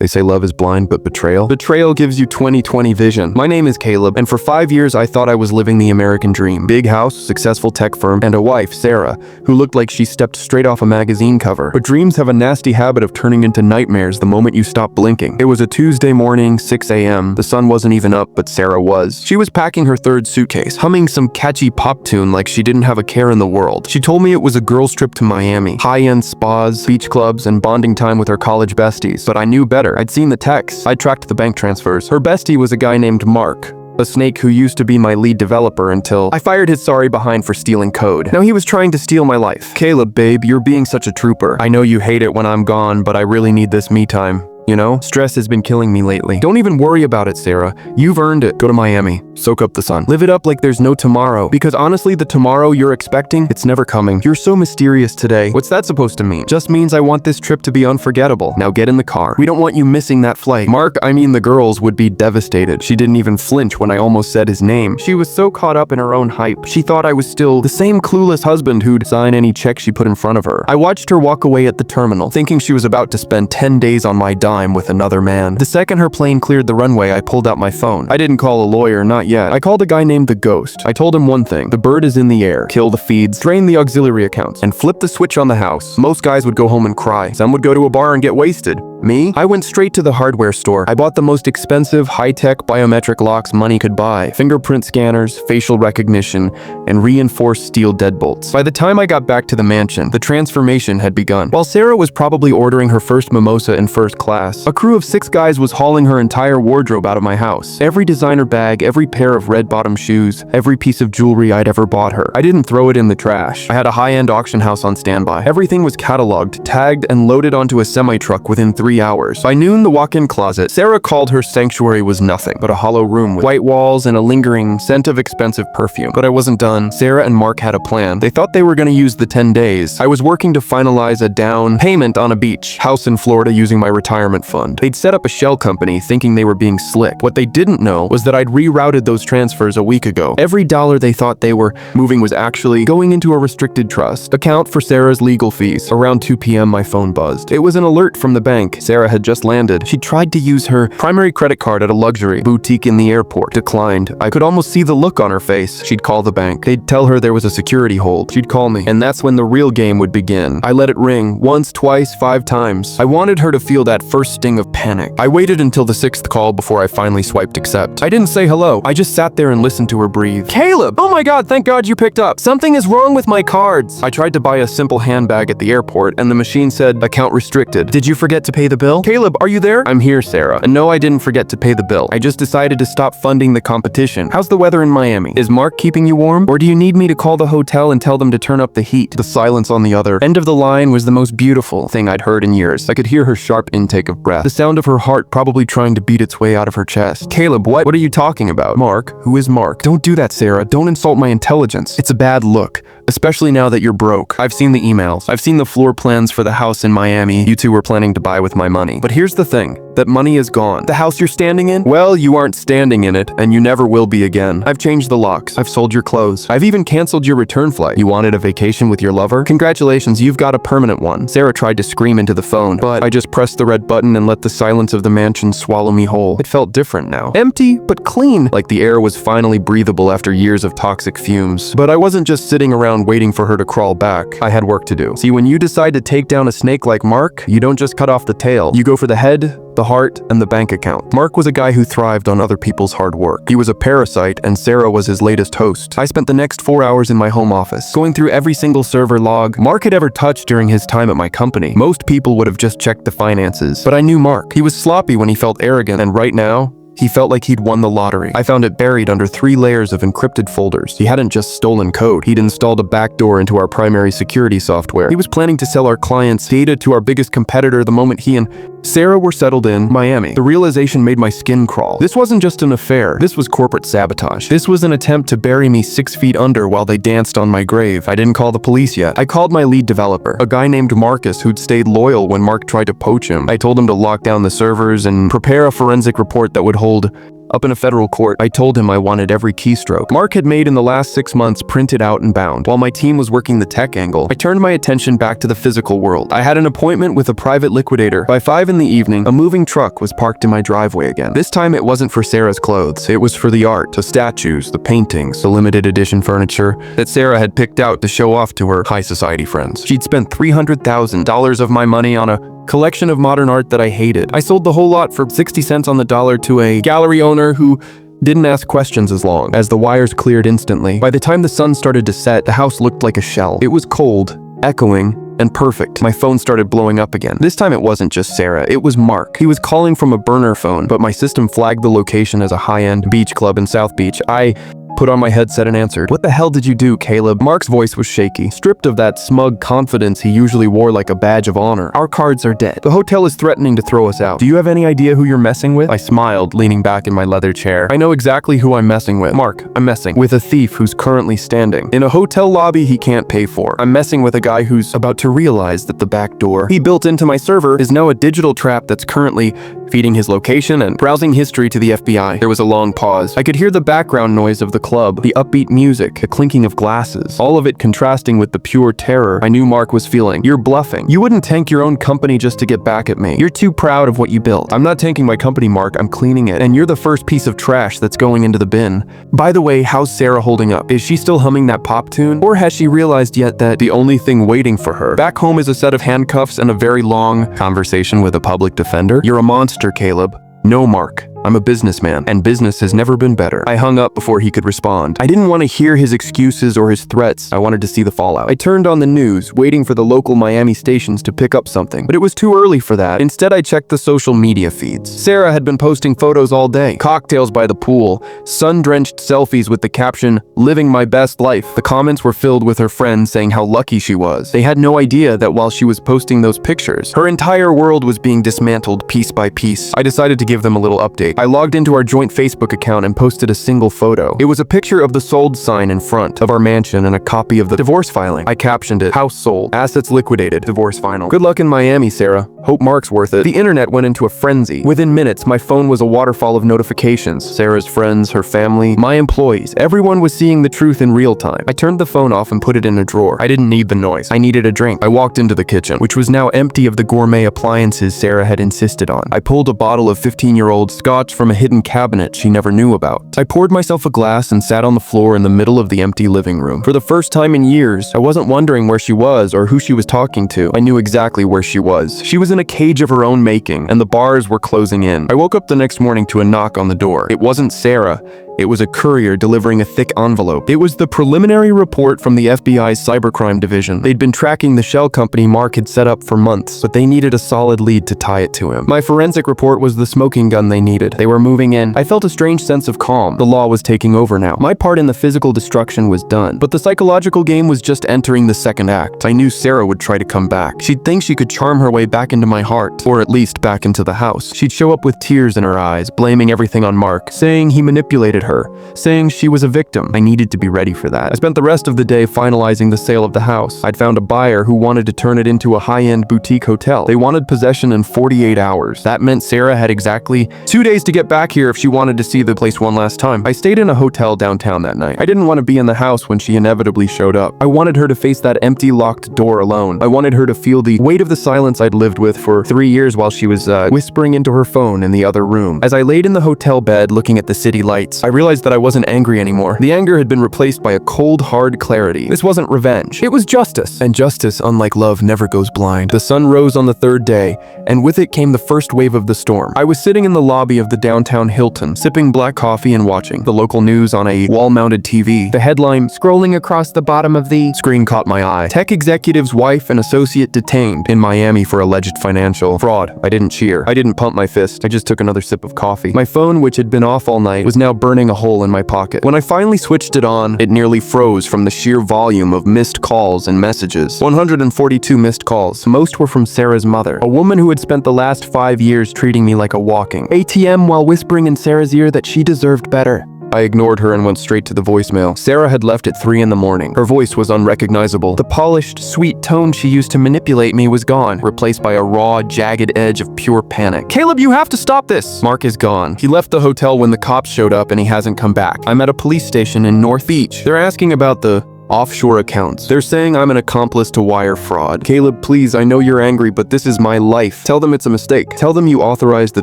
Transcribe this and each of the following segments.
They say love is blind, but betrayal gives you 20/20 vision. My name is Caleb, and for 5 years I thought I was living the American dream. Big house, successful tech firm, and a wife, Sarah, who looked like she stepped straight off a magazine cover. But dreams have a nasty habit of turning into nightmares the moment you stop blinking. It was a Tuesday morning, 6 a.m. The sun wasn't even up, but Sarah was. She was packing her third suitcase, humming some catchy pop tune like she didn't have a care in the world. She told me it was a girls' trip to Miami. High-end spas, beach clubs, and bonding time with her college besties. But I knew better. I'd seen the texts. I'd tracked the bank transfers. Her bestie was a guy named Mark, a snake who used to be my lead developer until I fired his sorry behind for stealing code. Now he was trying to steal my life. Caleb, babe, you're being such a trooper. I know you hate it when I'm gone, but I really need this me time. You know, stress has been killing me lately. Don't even worry about it, Sarah. You've earned it. Go to Miami. Soak up the sun. Live it up like there's no tomorrow. Because honestly, the tomorrow you're expecting, it's never coming. You're so mysterious today. What's that supposed to mean? Just means I want this trip to be unforgettable. Now get in the car. We don't want you missing that flight. Mark, I mean the girls, would be devastated. She didn't even flinch when I almost said his name. She was so caught up in her own hype. She thought I was still the same clueless husband who'd sign any check she put in front of her. I watched her walk away at the terminal, thinking she was about to spend 10 days on my dime with another man. The second her plane cleared the runway, I pulled out my phone. I didn't call a lawyer, not yet. I called a guy named The Ghost. I told him one thing: the bird is in the air. Kill the feeds, drain the auxiliary accounts, and flip the switch on the house. Most guys would go home and cry. Some would go to a bar and get wasted. Me? I went straight to the hardware store. I bought the most expensive, high-tech biometric locks money could buy. Fingerprint scanners, facial recognition, and reinforced steel deadbolts. By the time I got back to the mansion, the transformation had begun. While Sarah was probably ordering her first mimosa in first class, a crew of 6 guys was hauling her entire wardrobe out of my house. Every designer bag, every pair of red-bottom shoes, every piece of jewelry I'd ever bought her. I didn't throw it in the trash. I had a high-end auction house on standby. Everything was cataloged, tagged, and loaded onto a semi-truck within 3 hours. By noon, the walk-in closet Sarah called her sanctuary was nothing but a hollow room with white walls and a lingering scent of expensive perfume. But I wasn't done. Sarah and Mark had a plan. They thought they were going to use the 10 days. I was working to finalize a down payment on a beach house in Florida using my retirement fund. They'd set up a shell company thinking they were being slick. What they didn't know was that I'd rerouted those transfers a week ago. Every dollar they thought they were moving was actually going into a restricted trust account for Sarah's legal fees. Around 2 p.m. my phone buzzed. It was an alert from the bank. Sarah had just landed. She tried to use her primary credit card at a luxury boutique in the airport. Declined. I could almost see the look on her face. She'd call the bank. They'd tell her there was a security hold. She'd call me, and that's when the real game would begin. I let it ring once, twice, 5 times. I wanted her to feel that first sting of panic. I waited until the 6th call before I finally swiped accept. I didn't say hello. I just sat there and listened to her breathe. Caleb! Oh my god, thank God you picked up. Something is wrong with my cards. I tried to buy a simple handbag at the airport, and the machine said, account restricted. Did you forget to pay the bill? Caleb, are you there? I'm here, Sarah. And no, I didn't forget to pay the bill. I just decided to stop funding the competition. How's the weather in Miami? Is Mark keeping you warm? Or do you need me to call the hotel and tell them to turn up the heat? The silence on the other end of the line was the most beautiful thing I'd heard in years. I could hear her sharp intake of breath. The sound of her heart probably trying to beat its way out of her chest. Caleb, what are you talking about? Mark? Who is Mark? Don't do that, Sarah. Don't insult my intelligence. It's a bad look. Especially now that you're broke. I've seen the emails. I've seen the floor plans for the house in Miami you two were planning to buy with my money. But here's the thing. That money is gone. The house you're standing in? Well, you aren't standing in it, and you never will be again. I've changed the locks. I've sold your clothes. I've even canceled your return flight. You wanted a vacation with your lover? Congratulations, you've got a permanent one. Sarah tried to scream into the phone, but I just pressed the red button and let the silence of the mansion swallow me whole. It felt different now. Empty, but clean. Like the air was finally breathable after years of toxic fumes. But I wasn't just sitting around waiting for her to crawl back. I had work to do. See, when you decide to take down a snake like Mark, you don't just cut off the tail. You go for the head, the heart, and the bank account. Mark was a guy who thrived on other people's hard work. He was a parasite, and Sarah was his latest host. I spent the next 4 hours in my home office, going through every single server log Mark had ever touched during his time at my company. Most people would have just checked the finances, but I knew Mark. He was sloppy when he felt arrogant, and right now, he felt like he'd won the lottery. I found it buried under 3 layers of encrypted folders. He hadn't just stolen code. He'd installed a backdoor into our primary security software. He was planning to sell our clients' data to our biggest competitor the moment he and Sarah were settled in Miami. The realization made my skin crawl. This wasn't just an affair. This was corporate sabotage. This was an attempt to bury me 6 feet under while they danced on my grave. I didn't call the police yet. I called my lead developer, a guy named Marcus who'd stayed loyal when Mark tried to poach him. I told him to lock down the servers and prepare a forensic report that would hold Up in a federal court, I told him I wanted every keystroke Mark had made in the last 6 months printed out and bound. While my team was working the tech angle, I turned my attention back to the physical world. I had an appointment with a private liquidator. By 5 in the evening, a moving truck was parked in my driveway again. This time it wasn't for Sarah's clothes. It was for the art, the statues, the paintings, the limited edition furniture that Sarah had picked out to show off to her high society friends. She'd spent $300,000 of my money on a collection of modern art that I hated. I sold the whole lot for 60 cents on the dollar to a gallery owner who didn't ask questions as long as the wires cleared instantly. By the time the sun started to set, the house looked like a shell. It was cold, echoing, and perfect. My phone started blowing up again. This time it wasn't just Sarah, it was Mark. He was calling from a burner phone, but my system flagged the location as a high-end beach club in South Beach. I put on my headset and answered. "What the hell did you do, Caleb?" Mark's voice was shaky, stripped of that smug confidence he usually wore like a badge of honor. "Our cards are dead. The hotel is threatening to throw us out. Do you have any idea who you're messing with?" I smiled, leaning back in my leather chair. "I know exactly who I'm messing with. Mark, I'm messing with a thief who's currently standing in a hotel lobby he can't pay for. I'm messing with a guy who's about to realize that the back door he built into my server is now a digital trap that's currently feeding his location and browsing history to the FBI." There was a long pause. I could hear the background noise of the club, the upbeat music, the clinking of glasses, all of it contrasting with the pure terror I knew Mark was feeling. "You're bluffing. You wouldn't tank your own company just to get back at me. You're too proud of what you built." "I'm not tanking my company, Mark. I'm cleaning it. And you're the first piece of trash that's going into the bin. By the way, how's Sarah holding up? Is she still humming that pop tune? Or has she realized yet that the only thing waiting for her back home is a set of handcuffs and a very long conversation with a public defender? You're a monster, Caleb." "No, Mark. I'm a businessman, and business has never been better." I hung up before he could respond. I didn't want to hear his excuses or his threats. I wanted to see the fallout. I turned on the news, waiting for the local Miami stations to pick up something, but it was too early for that. Instead, I checked the social media feeds. Sarah had been posting photos all day. Cocktails by the pool, sun-drenched selfies with the caption, "Living my best life." The comments were filled with her friends saying how lucky she was. They had no idea that while she was posting those pictures, her entire world was being dismantled piece by piece. I decided to give them a little update. I logged into our joint Facebook account and posted a single photo. It was a picture of the sold sign in front of our mansion and a copy of the divorce filing. I captioned it, "House sold, assets liquidated, divorce final. Good luck in Miami, Sarah. Hope Mark's worth it." The internet went into a frenzy. Within minutes, my phone was a waterfall of notifications. Sarah's friends, her family, my employees. Everyone was seeing the truth in real time. I turned the phone off and put it in a drawer. I didn't need the noise. I needed a drink. I walked into the kitchen, which was now empty of the gourmet appliances Sarah had insisted on. I pulled a bottle of 15-year-old scotch from a hidden cabinet she never knew about. I poured myself a glass and sat on the floor in the middle of the empty living room. For the first time in years, I wasn't wondering where she was or who she was talking to. I knew exactly where she was. She was in a cage of her own making, and the bars were closing in. I woke up the next morning to a knock on the door. It wasn't Sarah. It was a courier delivering a thick envelope. It was the preliminary report from the FBI's cybercrime division. They'd been tracking the shell company Mark had set up for months, but they needed a solid lead to tie it to him. My forensic report was the smoking gun they needed. They were moving in. I felt a strange sense of calm. The law was taking over now. My part in the physical destruction was done, but the psychological game was just entering the second act. I knew Sarah would try to come back. She'd think she could charm her way back into my heart, or at least back into the house. She'd show up with tears in her eyes, blaming everything on Mark, saying he manipulated her, saying she was a victim. I needed to be ready for that. I spent the rest of the day finalizing the sale of the house. I'd found a buyer who wanted to turn it into a high-end boutique hotel. They wanted possession in 48 hours. That meant Sarah had exactly 2 days to get back here if she wanted to see the place one last time. I stayed in a hotel downtown that night. I didn't want to be in the house when she inevitably showed up. I wanted her to face that empty, locked door alone. I wanted her to feel the weight of the silence I'd lived with for 3 years while she was whispering into her phone in the other room. As I laid in the hotel bed looking at the city lights, I realized that I wasn't angry anymore. The anger had been replaced by a cold, hard clarity. This wasn't revenge. It was justice. And justice, unlike love, never goes blind. The sun rose on the third day, and with it came the first wave of the storm. I was sitting in the lobby of the downtown Hilton, sipping black coffee and watching the local news on a wall-mounted TV. The headline scrolling across the bottom of the screen caught my eye. Tech executive's wife and associate detained in Miami for alleged financial fraud. I didn't cheer. I didn't pump my fist. I just took another sip of coffee. My phone, which had been off all night, was now burning a hole in my pocket. When I finally switched it on, it nearly froze from the sheer volume of missed calls and messages. 142 missed calls. Most were from Sarah's mother, a woman who had spent the last 5 years treating me like a walking ATM while whispering in Sarah's ear that she deserved better. I ignored her and went straight to the voicemail. Sarah had left at 3 in the morning. Her voice was unrecognizable. The polished, sweet tone she used to manipulate me was gone, replaced by a raw, jagged edge of pure panic. "Caleb, you have to stop this!" "Mark is gone. He left the hotel when the cops showed up and he hasn't come back. I'm at a police station in North Beach. They're asking about the offshore accounts. They're saying I'm an accomplice to wire fraud. Caleb, please, I know you're angry, but this is my life. Tell them it's a mistake. Tell them you authorized the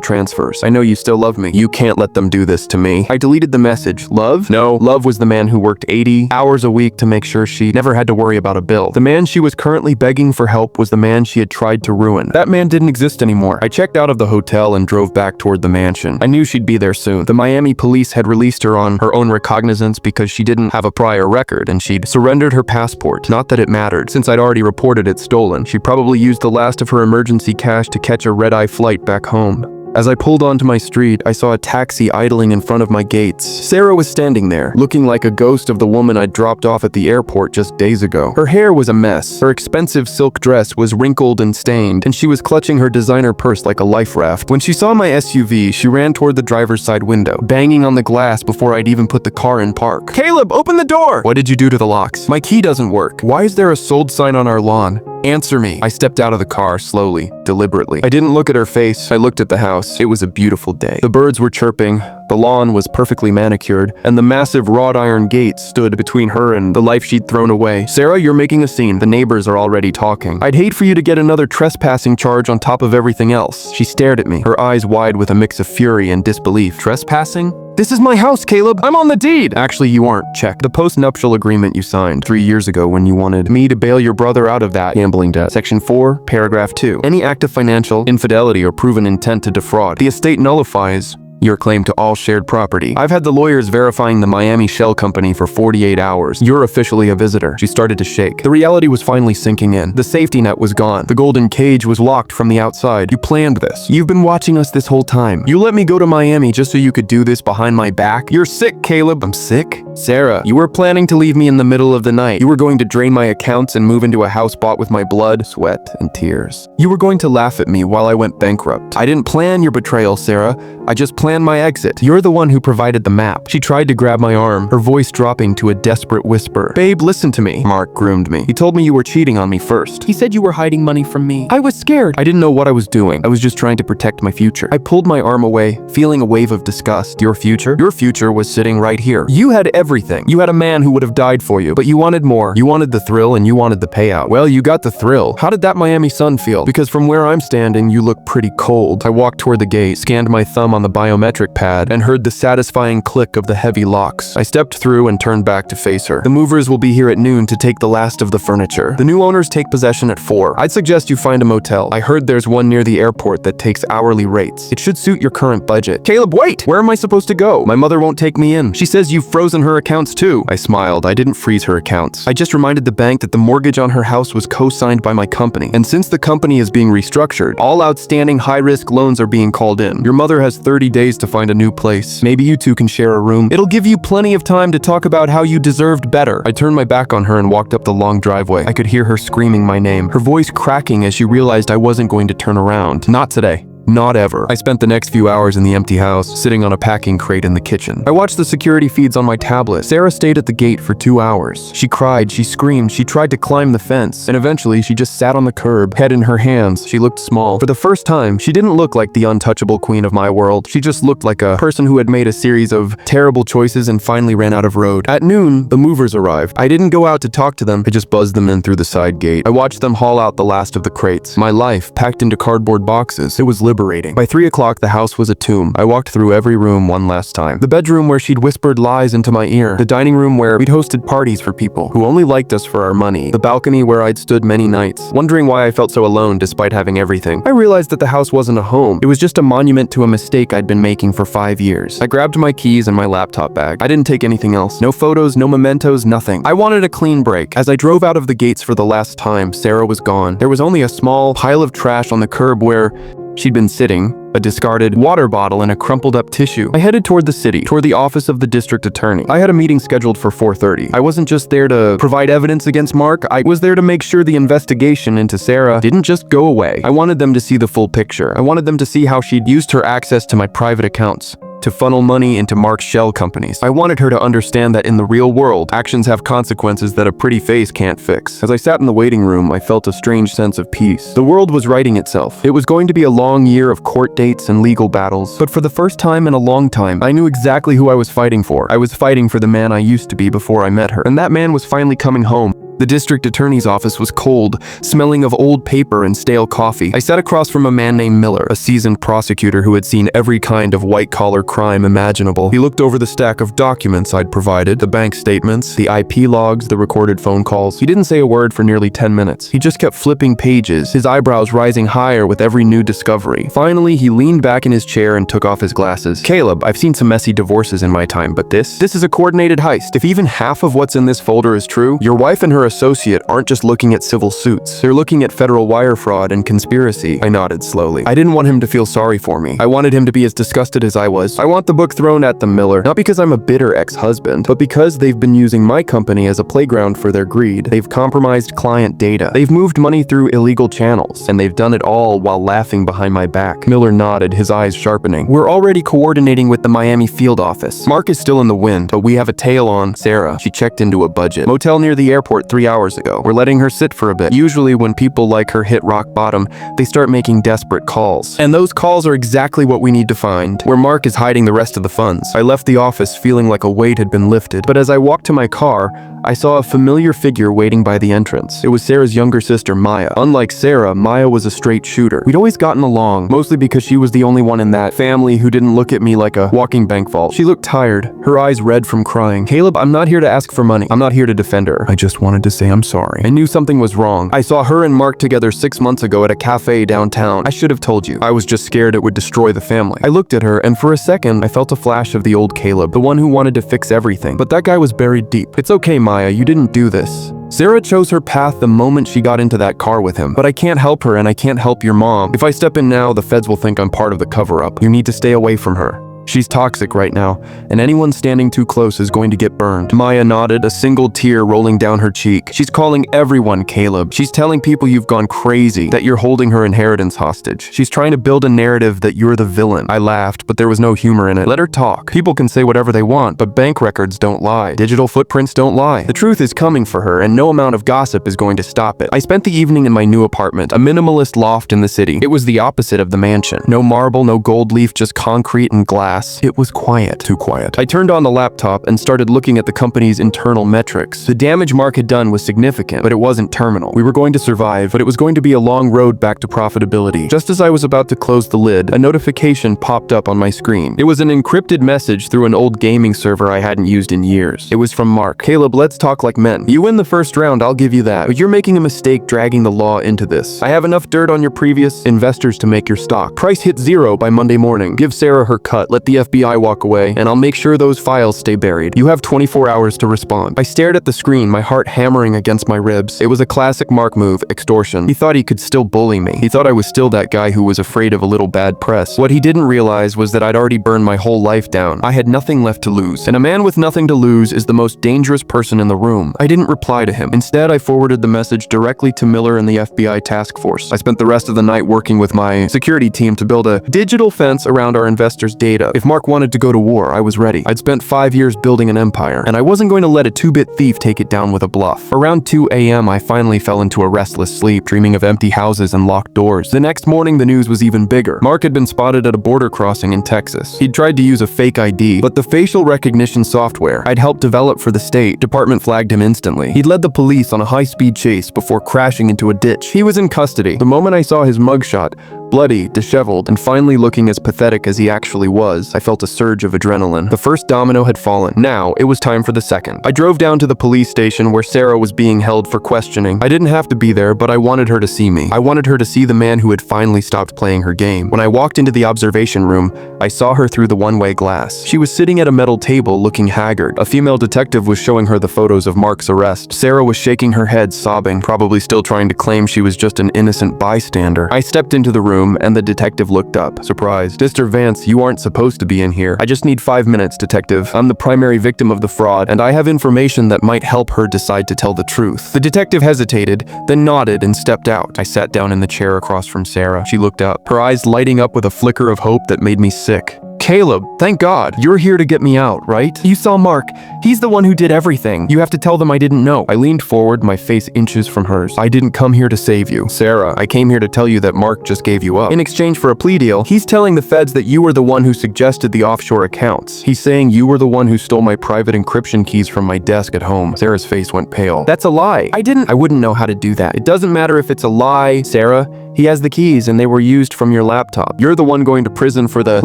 transfers. I know you still love me. You can't let them do this to me." I deleted the message. Love? No, Love was the man who worked 80 hours a week to make sure she never had to worry about a bill. The man she was currently begging for help was the man she had tried to ruin. That man didn't exist anymore. I checked out of the hotel and drove back toward the mansion. I knew she'd be there soon. The Miami police had released her on her own recognizance because she didn't have a prior record and she'd surrendered her passport. Not that it mattered, since I'd already reported it stolen. She probably used the last of her emergency cash to catch a red-eye flight back home. As I pulled onto my street, I saw a taxi idling in front of my gates. Sarah was standing there, looking like a ghost of the woman I'd dropped off at the airport just days ago. Her hair was a mess, her expensive silk dress was wrinkled and stained, and she was clutching her designer purse like a life raft. When she saw my SUV, she ran toward the driver's side window, banging on the glass before I'd even put the car in park. "Caleb, open the door!" "What did you do to the locks?" "My key doesn't work." "Why is there a sold sign on our lawn?" "Answer me." I stepped out of the car slowly, deliberately. I didn't look at her face. I looked at the house. It was a beautiful day. The birds were chirping, the lawn was perfectly manicured, and the massive wrought iron gate stood between her and the life she'd thrown away. "Sarah, you're making a scene. The neighbors are already talking. I'd hate for you to get another trespassing charge on top of everything else." She stared at me, her eyes wide with a mix of fury and disbelief. "Trespassing? This is my house, Caleb. I'm on the deed." "Actually, you aren't. Check. The post-nuptial agreement you signed 3 years ago when you wanted me to bail your brother out of that gambling debt. Section 4, paragraph 2. Any act of financial infidelity or proven intent to defraud, the estate nullifies your claim to all shared property. I've had the lawyers verifying the Miami shell company for 48 hours. You're officially a visitor." She started to shake. The reality was finally sinking in. The safety net was gone. The golden cage was locked from the outside. "You planned this. You've been watching us this whole time. You let me go to Miami just so you could do this behind my back? You're sick, Caleb." "I'm sick?" "Sarah, you were planning to leave me in the middle of the night. You were going to drain my accounts and move into a house bought with my blood, sweat, and tears. You were going to laugh at me while I went bankrupt. I didn't plan your betrayal, Sarah. I just planned my exit. You're the one who provided the map." She tried to grab my arm, her voice dropping to a desperate whisper. "Babe, listen to me." "Mark groomed me. He told me you were cheating on me first. He said you were hiding money from me. I was scared. I didn't know what I was doing. I was just trying to protect my future." I pulled my arm away, feeling a wave of disgust. "Your future? Your future was sitting right here. You had everything. You had a man who would have died for you, but you wanted more. You wanted the thrill and you wanted the payout. Well, you got the thrill. How did that Miami sun feel? Because from where I'm standing, you look pretty cold." I walked toward the gate, scanned my thumb on the biometric pad, and heard the satisfying click of the heavy locks. I stepped through and turned back to face her. "The movers will be here at noon to take the last of the furniture. The new owners take possession at 4. I'd suggest you find a motel. I heard there's one near the airport that takes hourly rates. It should suit your current budget." "Caleb, wait! Where am I supposed to go? My mother won't take me in. She says you've frozen her accounts too." I smiled. I didn't freeze her accounts. I just reminded the bank that the mortgage on her house was co-signed by my company. And since the company is being restructured, all outstanding high-risk loans are being called in. Your mother has 30 days to find a new place. Maybe you two can share a room. It'll give you plenty of time to talk about how you deserved better." I turned my back on her and walked up the long driveway. I could hear her screaming my name, her voice cracking as she realized I wasn't going to turn around. Not today. Not ever. I spent the next few hours in the empty house, sitting on a packing crate in the kitchen. I watched the security feeds on my tablet. Sarah stayed at the gate for 2 hours. She cried, she screamed, she tried to climb the fence, and eventually she just sat on the curb, head in her hands. She looked small. For the first time, she didn't look like the untouchable queen of my world. She just looked like a person who had made a series of terrible choices and finally ran out of road. At noon, the movers arrived. I didn't go out to talk to them. I just buzzed them in through the side gate. I watched them haul out the last of the crates. My life, packed into cardboard boxes. It was liberating. By 3 o'clock, the house was a tomb. I walked through every room one last time. The bedroom where she'd whispered lies into my ear. The dining room where we'd hosted parties for people who only liked us for our money. The balcony where I'd stood many nights, wondering why I felt so alone despite having everything. I realized that the house wasn't a home. It was just a monument to a mistake I'd been making for 5 years. I grabbed my keys and my laptop bag. I didn't take anything else. No photos, no mementos, nothing. I wanted a clean break. As I drove out of the gates for the last time, Sarah was gone. There was only a small pile of trash on the curb where she'd been sitting, a discarded water bottle and a crumpled up tissue. I headed toward the city, toward the office of the district attorney. I had a meeting scheduled for 4:30. I wasn't just there to provide evidence against Mark. I was there to make sure the investigation into Sarah didn't just go away. I wanted them to see the full picture. I wanted them to see how she'd used her access to my private accounts to funnel money into Mark's shell companies. I wanted her to understand that in the real world, actions have consequences that a pretty face can't fix. As I sat in the waiting room, I felt a strange sense of peace. The world was righting itself. It was going to be a long year of court dates and legal battles, but for the first time in a long time, I knew exactly who I was fighting for. I was fighting for the man I used to be before I met her, and that man was finally coming home. The district attorney's office was cold, smelling of old paper and stale coffee. I sat across from a man named Miller, a seasoned prosecutor who had seen every kind of white-collar crime imaginable. He looked over the stack of documents I'd provided, the bank statements, the IP logs, the recorded phone calls. He didn't say a word for nearly 10 minutes. He just kept flipping pages, his eyebrows rising higher with every new discovery. Finally, he leaned back in his chair and took off his glasses. "Caleb, I've seen some messy divorces in my time, but this is a coordinated heist. If even half of what's in this folder is true, your wife and her associate aren't just looking at civil suits. They're looking at federal wire fraud and conspiracy." I nodded slowly. I didn't want him to feel sorry for me. I wanted him to be as disgusted as I was. I want the book thrown at them, Miller. Not because I'm a bitter ex-husband, but because they've been using my company as a playground for their greed. They've compromised client data. They've moved money through illegal channels, and they've done it all while laughing behind my back. Miller nodded, his eyes sharpening. "We're already coordinating with the Miami field office. Mark is still in the wind, but we have a tail on Sarah. She checked into a budget motel near the airport 3 hours ago. We're letting her sit for a bit. Usually when people like her hit rock bottom, they start making desperate calls. And those calls are exactly what we need to find, where Mark is hiding the rest of the funds." I left the office feeling like a weight had been lifted, but as I walked to my car, I saw a familiar figure waiting by the entrance. It was Sarah's younger sister, Maya. Unlike Sarah, Maya was a straight shooter. We'd always gotten along, mostly because she was the only one in that family who didn't look at me like a walking bank vault. She looked tired, her eyes red from crying. "Caleb, I'm not here to ask for money. I'm not here to defend her. I just wanted to say I'm sorry. I knew something was wrong. I saw her and Mark together 6 months ago at a cafe downtown. I should have told you. I was just scared it would destroy the family." I looked at her, and for a second, I felt a flash of the old Caleb, the one who wanted to fix everything. But that guy was buried deep. "It's okay, Maya. You didn't do this. Sarah chose her path the moment she got into that car with him. But I can't help her, and I can't help your mom. If I step in now, the feds will think I'm part of the cover-up. You need to stay away from her. She's toxic right now, and anyone standing too close is going to get burned." Maya nodded, a single tear rolling down her cheek. "She's calling everyone Caleb. She's telling people you've gone crazy, that you're holding her inheritance hostage. She's trying to build a narrative that you're the villain." I laughed, but there was no humor in it. Let her talk. People can say whatever they want, but bank records don't lie. Digital footprints don't lie. The truth is coming for her, and no amount of gossip is going to stop it. I spent the evening in my new apartment, a minimalist loft in the city. It was the opposite of the mansion. No marble, no gold leaf, just concrete and glass. It was quiet. Too quiet. I turned on the laptop and started looking at the company's internal metrics. The damage Mark had done was significant, but it wasn't terminal. We were going to survive, but it was going to be a long road back to profitability. Just as I was about to close the lid, a notification popped up on my screen. It was an encrypted message through an old gaming server I hadn't used in years. It was from Mark. "Caleb, let's talk like men. You win the first round, I'll give you that. But you're making a mistake dragging the law into this. I have enough dirt on your previous investors to make your stock. Price hit 0 by Monday morning. Give Sarah her cut. Let the FBI walk away, and I'll make sure those files stay buried. You have 24 hours to respond." I stared at the screen, my heart hammering against my ribs. It was a classic Mark move, extortion. He thought he could still bully me. He thought I was still that guy who was afraid of a little bad press. What he didn't realize was that I'd already burned my whole life down. I had nothing left to lose, and a man with nothing to lose is the most dangerous person in the room. I didn't reply to him. Instead, I forwarded the message directly to Miller and the FBI task force. I spent the rest of the night working with my security team to build a digital fence around our investors' data. If Mark wanted to go to war, I was ready. I'd spent 5 years building an empire, and I wasn't going to let a 2-bit thief take it down with a bluff. Around 2 a.m., I finally fell into a restless sleep, dreaming of empty houses and locked doors. The next morning, the news was even bigger. Mark had been spotted at a border crossing in Texas. He'd tried to use a fake ID, but the facial recognition software I'd helped develop for the State Department flagged him instantly. He'd led the police on a high-speed chase before crashing into a ditch. He was in custody. The moment I saw his mugshot, bloody, disheveled, and finally looking as pathetic as he actually was, I felt a surge of adrenaline. The first domino had fallen. Now, it was time for the second. I drove down to the police station where Sarah was being held for questioning. I didn't have to be there, but I wanted her to see me. I wanted her to see the man who had finally stopped playing her game. When I walked into the observation room, I saw her through the one-way glass. She was sitting at a metal table looking haggard. A female detective was showing her the photos of Mark's arrest. Sarah was shaking her head, sobbing, probably still trying to claim she was just an innocent bystander. I stepped into the room, and the detective looked up, surprised. "Mr. Vance, you aren't supposed to be in here. I just need 5 minutes, detective. I'm the primary victim of the fraud, and I have information that might help her decide to tell the truth." The detective hesitated, then nodded and stepped out. I sat down in the chair across from Sarah. She looked up, her eyes lighting up with a flicker of hope that made me sick. Caleb, thank God. You're here to get me out, right? You saw Mark. He's the one who did everything. You have to tell them I didn't know. I leaned forward, my face inches from hers. I didn't come here to save you. Sarah, I came here to tell you that Mark just gave you up. In exchange for a plea deal, he's telling the feds that you were the one who suggested the offshore accounts. He's saying you were the one who stole my private encryption keys from my desk at home. Sarah's face went pale. That's a lie. I wouldn't know how to do that. It doesn't matter if it's a lie, Sarah. He has the keys and they were used from your laptop. You're the one going to prison for the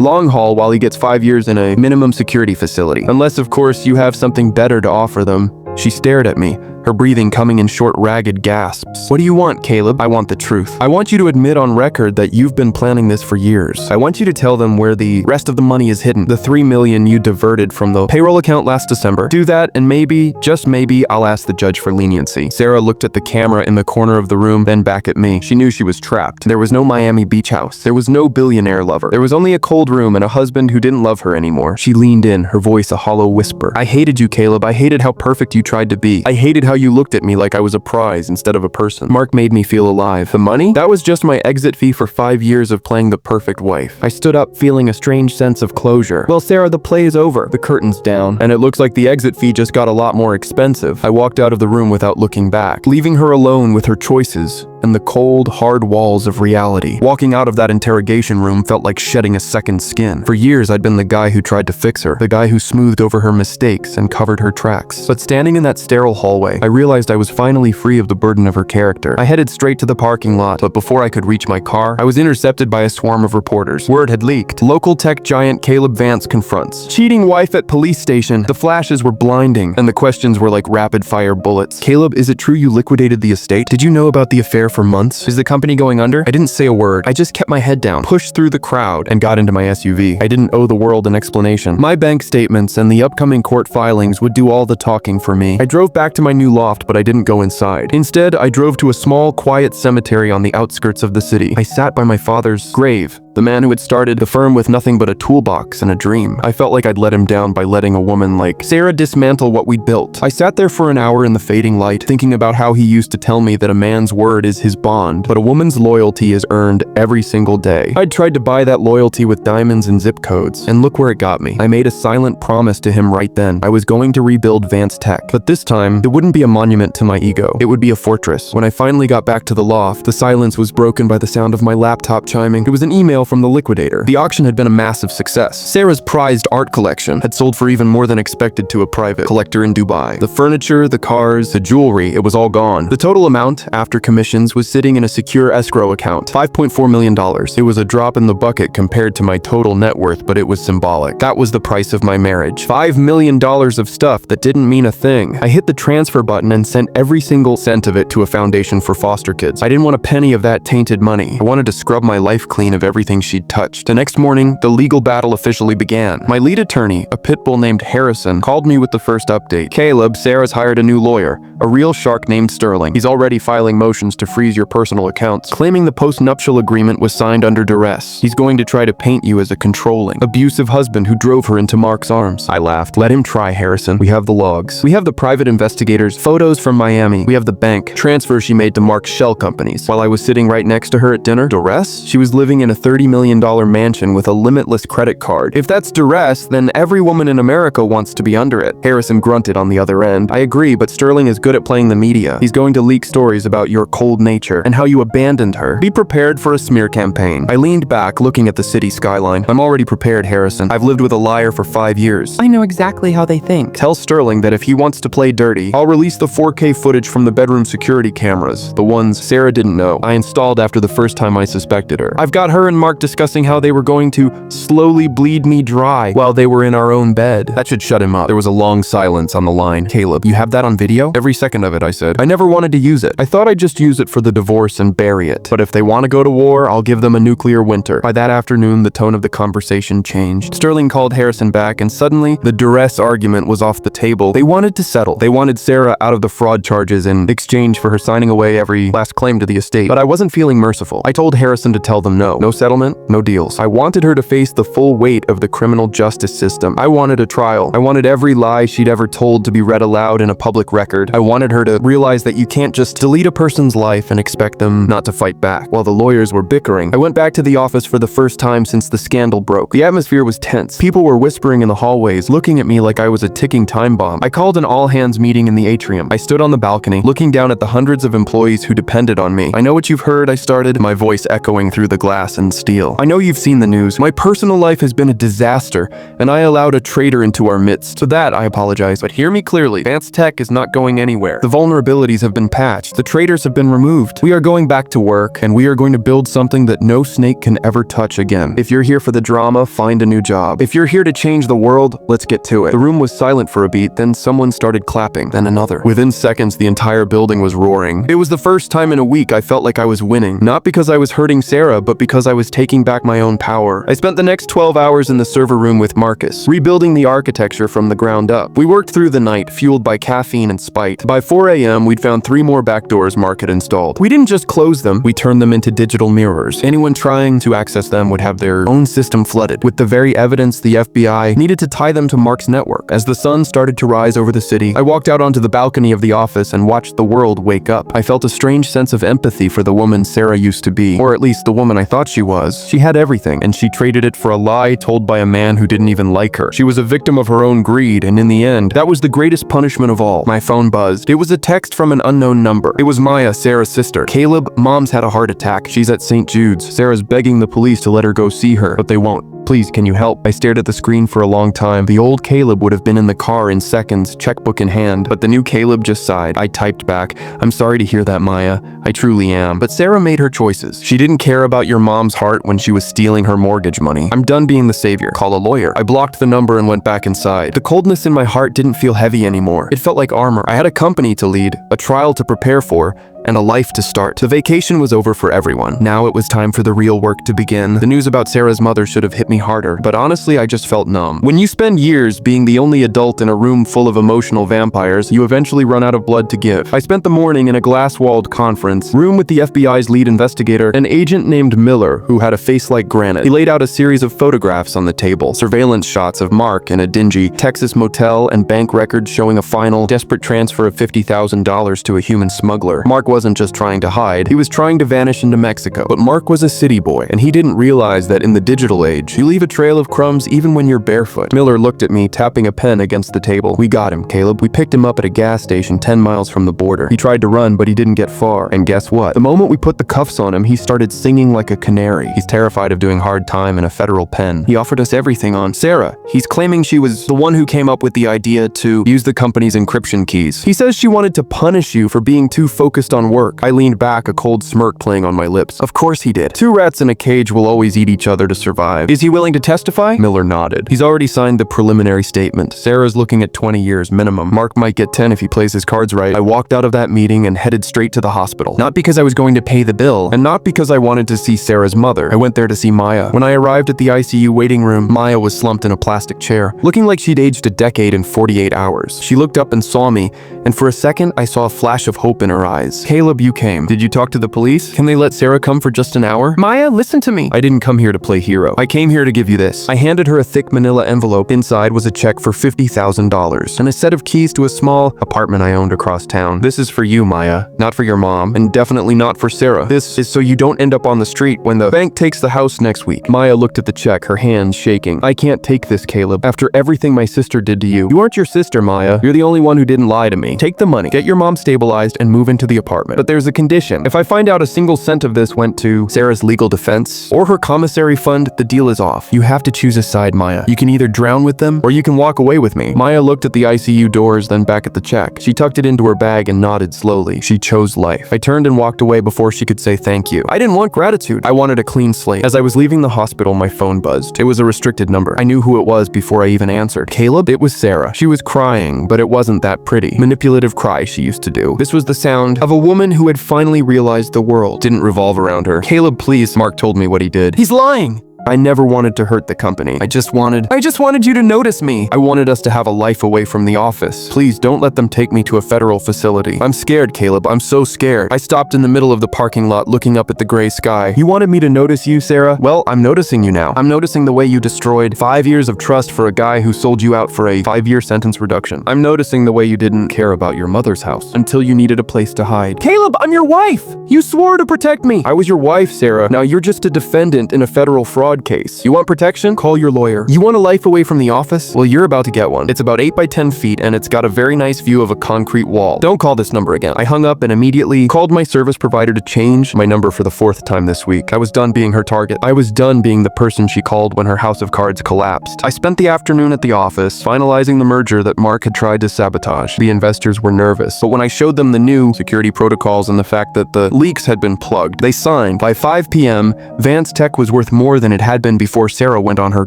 long haul while he gets 5 years in a minimum security facility. Unless, of course, you have something better to offer them. She stared at me, her breathing coming in short, ragged gasps. What do you want, Caleb? I want the truth. I want you to admit on record that you've been planning this for years. I want you to tell them where the rest of the money is hidden. The $3 million you diverted from the payroll account last December. Do that and maybe, just maybe, I'll ask the judge for leniency. Sarah looked at the camera in the corner of the room, then back at me. She knew she was trapped. There was no Miami Beach house. There was no billionaire lover. There was only a cold room and a husband who didn't love her anymore. She leaned in, her voice a hollow whisper. I hated you, Caleb. I hated how perfect you tried to be. I hated how you looked at me like I was a prize instead of a person. Mark made me feel alive. The money? That was just my exit fee for 5 years of playing the perfect wife. I stood up feeling a strange sense of closure. Well, Sarah, the play is over. The curtain's down, and it looks like the exit fee just got a lot more expensive. I walked out of the room without looking back, leaving her alone with her choices and the cold, hard walls of reality. Walking out of that interrogation room felt like shedding a second skin. For years, I'd been the guy who tried to fix her, the guy who smoothed over her mistakes and covered her tracks. But standing in that sterile hallway, I realized I was finally free of the burden of her character. I headed straight to the parking lot, but before I could reach my car, I was intercepted by a swarm of reporters. Word had leaked. Local tech giant Caleb Vance confronts. Cheating wife at police station. The flashes were blinding, and the questions were like rapid-fire bullets. Caleb, is it true you liquidated the estate? Did you know about the affair for months? Is the company going under? I didn't say a word. I just kept my head down, pushed through the crowd, and got into my SUV. I didn't owe the world an explanation. My bank statements and the upcoming court filings would do all the talking for me. I drove back to my new loft, but I didn't go inside. Instead, I drove to a small, quiet cemetery on the outskirts of the city. I sat by my father's grave, the man who had started the firm with nothing but a toolbox and a dream. I felt like I'd let him down by letting a woman like Sarah dismantle what we'd built. I sat there for an hour in the fading light, thinking about how he used to tell me that a man's word is his bond, but a woman's loyalty is earned every single day. I'd tried to buy that loyalty with diamonds and zip codes, and look where it got me. I made a silent promise to him right then. I was going to rebuild Vance Tech, but this time, it wouldn't be a monument to my ego. It would be a fortress. When I finally got back to the loft, the silence was broken by the sound of my laptop chiming. It was an email from the liquidator. The auction had been a massive success. Sarah's prized art collection had sold for even more than expected to a private collector in Dubai. The furniture, the cars, the jewelry, it was all gone. The total amount, after commissions, was sitting in a secure escrow account, $5.4 million. It was a drop in the bucket compared to my total net worth, but it was symbolic. That was the price of my marriage. $5 million of stuff that didn't mean a thing. I hit the transfer button and sent every single cent of it to a foundation for foster kids. I didn't want a penny of that tainted money. I wanted to scrub my life clean of everything she'd touched. The next morning, the legal battle officially began. My lead attorney, a pit bull named Harrison, called me with the first update. Caleb, Sarah's hired a new lawyer, a real shark named Sterling. He's already filing motions to freeze your personal accounts, claiming the post-nuptial agreement was signed under duress. He's going to try to paint you as a controlling, abusive husband who drove her into Mark's arms. I laughed. Let him try, Harrison. We have the logs. We have the private investigators, photos from Miami. We have the bank, transfers she made to Mark's shell companies. While I was sitting right next to her at dinner, duress? She was living in a $30 million mansion with a limitless credit card. If that's duress, then every woman in America wants to be under it. Harrison grunted on the other end. I agree, but Sterling is good at playing the media. He's going to leak stories about your cold nature and how you abandoned her. Be prepared for a smear campaign. I leaned back, looking at the city skyline. I'm already prepared, Harrison. I've lived with a liar for 5 years. I know exactly how they think. Tell Sterling that if he wants to play dirty, I'll release the 4K footage from the bedroom security cameras, the ones Sarah didn't know I installed after the first time I suspected her. I've got her and Mark discussing how they were going to slowly bleed me dry while they were in our own bed. That should shut him up. There was a long silence on the line. Caleb, you have that on video? Every second of it, I said. I never wanted to use it. I thought I'd just use it for the divorce and bury it. But if they want to go to war, I'll give them a nuclear winter. By that afternoon, the tone of the conversation changed. Sterling called Harrison back, and suddenly, the duress argument was off the table. They wanted to settle. They wanted Sarah out of the fraud charges in exchange for her signing away every last claim to the estate. But I wasn't feeling merciful. I told Harrison to tell them no. No settlement. settlement, no deals. I wanted her to face the full weight of the criminal justice system. I wanted a trial. I wanted every lie she'd ever told to be read aloud in a public record. I wanted her to realize that you can't just delete a person's life and expect them not to fight back. While the lawyers were bickering, I went back to the office for the first time since the scandal broke. The atmosphere was tense. People were whispering in the hallways, looking at me like I was a ticking time bomb. I called an all-hands meeting in the atrium. I stood on the balcony, looking down at the hundreds of employees who depended on me. "I know what you've heard," I started, my voice echoing through the glass and steel. "I know you've seen the news. My personal life has been a disaster, and I allowed a traitor into our midst. For that, I apologize. But hear me clearly. Vance Tech is not going anywhere. The vulnerabilities have been patched. The traitors have been removed. We are going back to work, and we are going to build something that no snake can ever touch again. If you're here for the drama, find a new job. If you're here to change the world, let's get to it." The room was silent for a beat, then someone started clapping, then another. Within seconds, the entire building was roaring. It was the first time in a week I felt like I was winning. Not because I was hurting Sarah, but because I was taking back my own power. I spent the next 12 hours in the server room with Marcus, rebuilding the architecture from the ground up. We worked through the night, fueled by caffeine and spite. By 4 a.m., we'd found 3 more backdoors Mark had installed. We didn't just close them, we turned them into digital mirrors. Anyone trying to access them would have their own system flooded with the very evidence the FBI needed to tie them to Mark's network. As the sun started to rise over the city, I walked out onto the balcony of the office and watched the world wake up. I felt a strange sense of empathy for the woman Sarah used to be, or at least the woman I thought she was. She had everything, and she traded it for a lie told by a man who didn't even like her. She was a victim of her own greed, and in the end, that was the greatest punishment of all. My phone buzzed. It was a text from an unknown number. It was Maya, Sarah's sister. "Caleb, Mom's had a heart attack. She's at St. Jude's. Sarah's begging the police to let her go see her, but they won't. Please, can you help?" I stared at the screen for a long time. The old Caleb would have been in the car in seconds, checkbook in hand, but the new Caleb just sighed. I typed back, "I'm sorry to hear that, Maya. I truly am. But Sarah made her choices. She didn't care about your mom's heart when she was stealing her mortgage money. I'm done being the savior. Call a lawyer." I blocked the number and went back inside. The coldness in my heart didn't feel heavy anymore. It felt like armor. I had a company to lead, a trial to prepare for, and a life to start. The vacation was over for everyone. Now it was time for the real work to begin. The news about Sarah's mother should have hit me harder, but honestly, I just felt numb. When you spend years being the only adult in a room full of emotional vampires, you eventually run out of blood to give. I spent the morning in a glass-walled conference room with the FBI's lead investigator, an agent named Miller, who had a face like granite. He laid out a series of photographs on the table, surveillance shots of Mark in a dingy Texas motel and bank records showing a final, desperate transfer of $50,000 to a human smuggler. Mark wasn't just trying to hide, he was trying to vanish into Mexico. But Mark was a city boy, and he didn't realize that in the digital age, you leave a trail of crumbs even when you're barefoot. Miller looked at me, tapping a pen against the table. "We got him, Caleb. We picked him up at a gas station 10 miles from the border. He tried to run, but he didn't get far. And guess what? The moment we put the cuffs on him, he started singing like a canary. He's terrified of doing hard time in a federal pen. He offered us everything on Sarah. He's claiming she was the one who came up with the idea to use the company's encryption keys. He says she wanted to punish you for being too focused on work." I leaned back, a cold smirk playing on my lips. Of course he did. 2 rats in a cage will always eat each other to survive. "Is he willing to testify?" Miller nodded. "He's already signed the preliminary statement. Sarah's looking at 20 years minimum. Mark might get 10 if he plays his cards right." I walked out of that meeting and headed straight to the hospital. Not because I was going to pay the bill, and not because I wanted to see Sarah's mother. I went there to see Maya. When I arrived at the ICU waiting room, Maya was slumped in a plastic chair, looking like she'd aged a decade in 48 hours. She looked up and saw me, and for a second, I saw a flash of hope in her eyes. "Caleb, you came. Did you talk to the police? Can they let Sarah come for just an hour?" "Maya, listen to me. I didn't come here to play hero. I came here to give you this." I handed her a thick manila envelope. Inside was a check for $50,000 and a set of keys to a small apartment I owned across town. "This is for you, Maya. Not for your mom, and definitely not for Sarah. This is so you don't end up on the street when the bank takes the house next week." Maya looked at the check, her hands shaking. "I can't take this, Caleb. After everything my sister did to you. You aren't your sister, Maya. You're the only one who didn't lie to me. Take the money, get your mom stabilized, and move into the apartment. But there's a condition. If I find out a single cent of this went to Sarah's legal defense or her commissary fund, the deal is off. You have to choose a side, Maya. You can either drown with them or you can walk away with me." Maya looked at the ICU doors, then back at the check. She tucked it into her bag and nodded slowly. She chose life. I turned and walked away before she could say thank you. I didn't want gratitude. I wanted a clean slate. As I was leaving the hospital, my phone buzzed. It was a restricted number. I knew who it was before I even answered. "Caleb?" It was Sarah. She was crying, but it wasn't that pretty. Manipulative cry she used to do. This was the sound of a woman who had finally realized the world didn't revolve around her. "Caleb, please." Mark told me what he did. "He's lying." I never wanted to hurt the company. I just wanted you to notice me. I wanted us to have a life away from the office. Please don't let them take me to a federal facility. I'm scared, Caleb. I'm so scared. I stopped in the middle of the parking lot looking up at the gray sky. You wanted me to notice you, Sarah? Well, I'm noticing you now. I'm noticing the way you destroyed 5 years of trust for a guy who sold you out for a 5-year sentence reduction. I'm noticing the way you didn't care about your mother's house until you needed a place to hide. Caleb, I'm your wife. You swore to protect me. I was your wife, Sarah. Now you're just a defendant in a federal fraud case. You want protection? Call your lawyer. You want a life away from the office? Well, you're about to get one. It's about 8 by 10 feet and it's got a very nice view of a concrete wall. Don't call this number again. I hung up and immediately called my service provider to change my number for the 4th time this week. I was done being her target. I was done being the person she called when her house of cards collapsed. I spent the afternoon at the office finalizing the merger that Mark had tried to sabotage. The investors were nervous, but when I showed them the new security protocols and the fact that the leaks had been plugged, they signed. By 5 p.m., Vance Tech was worth more than it had been before Sarah went on her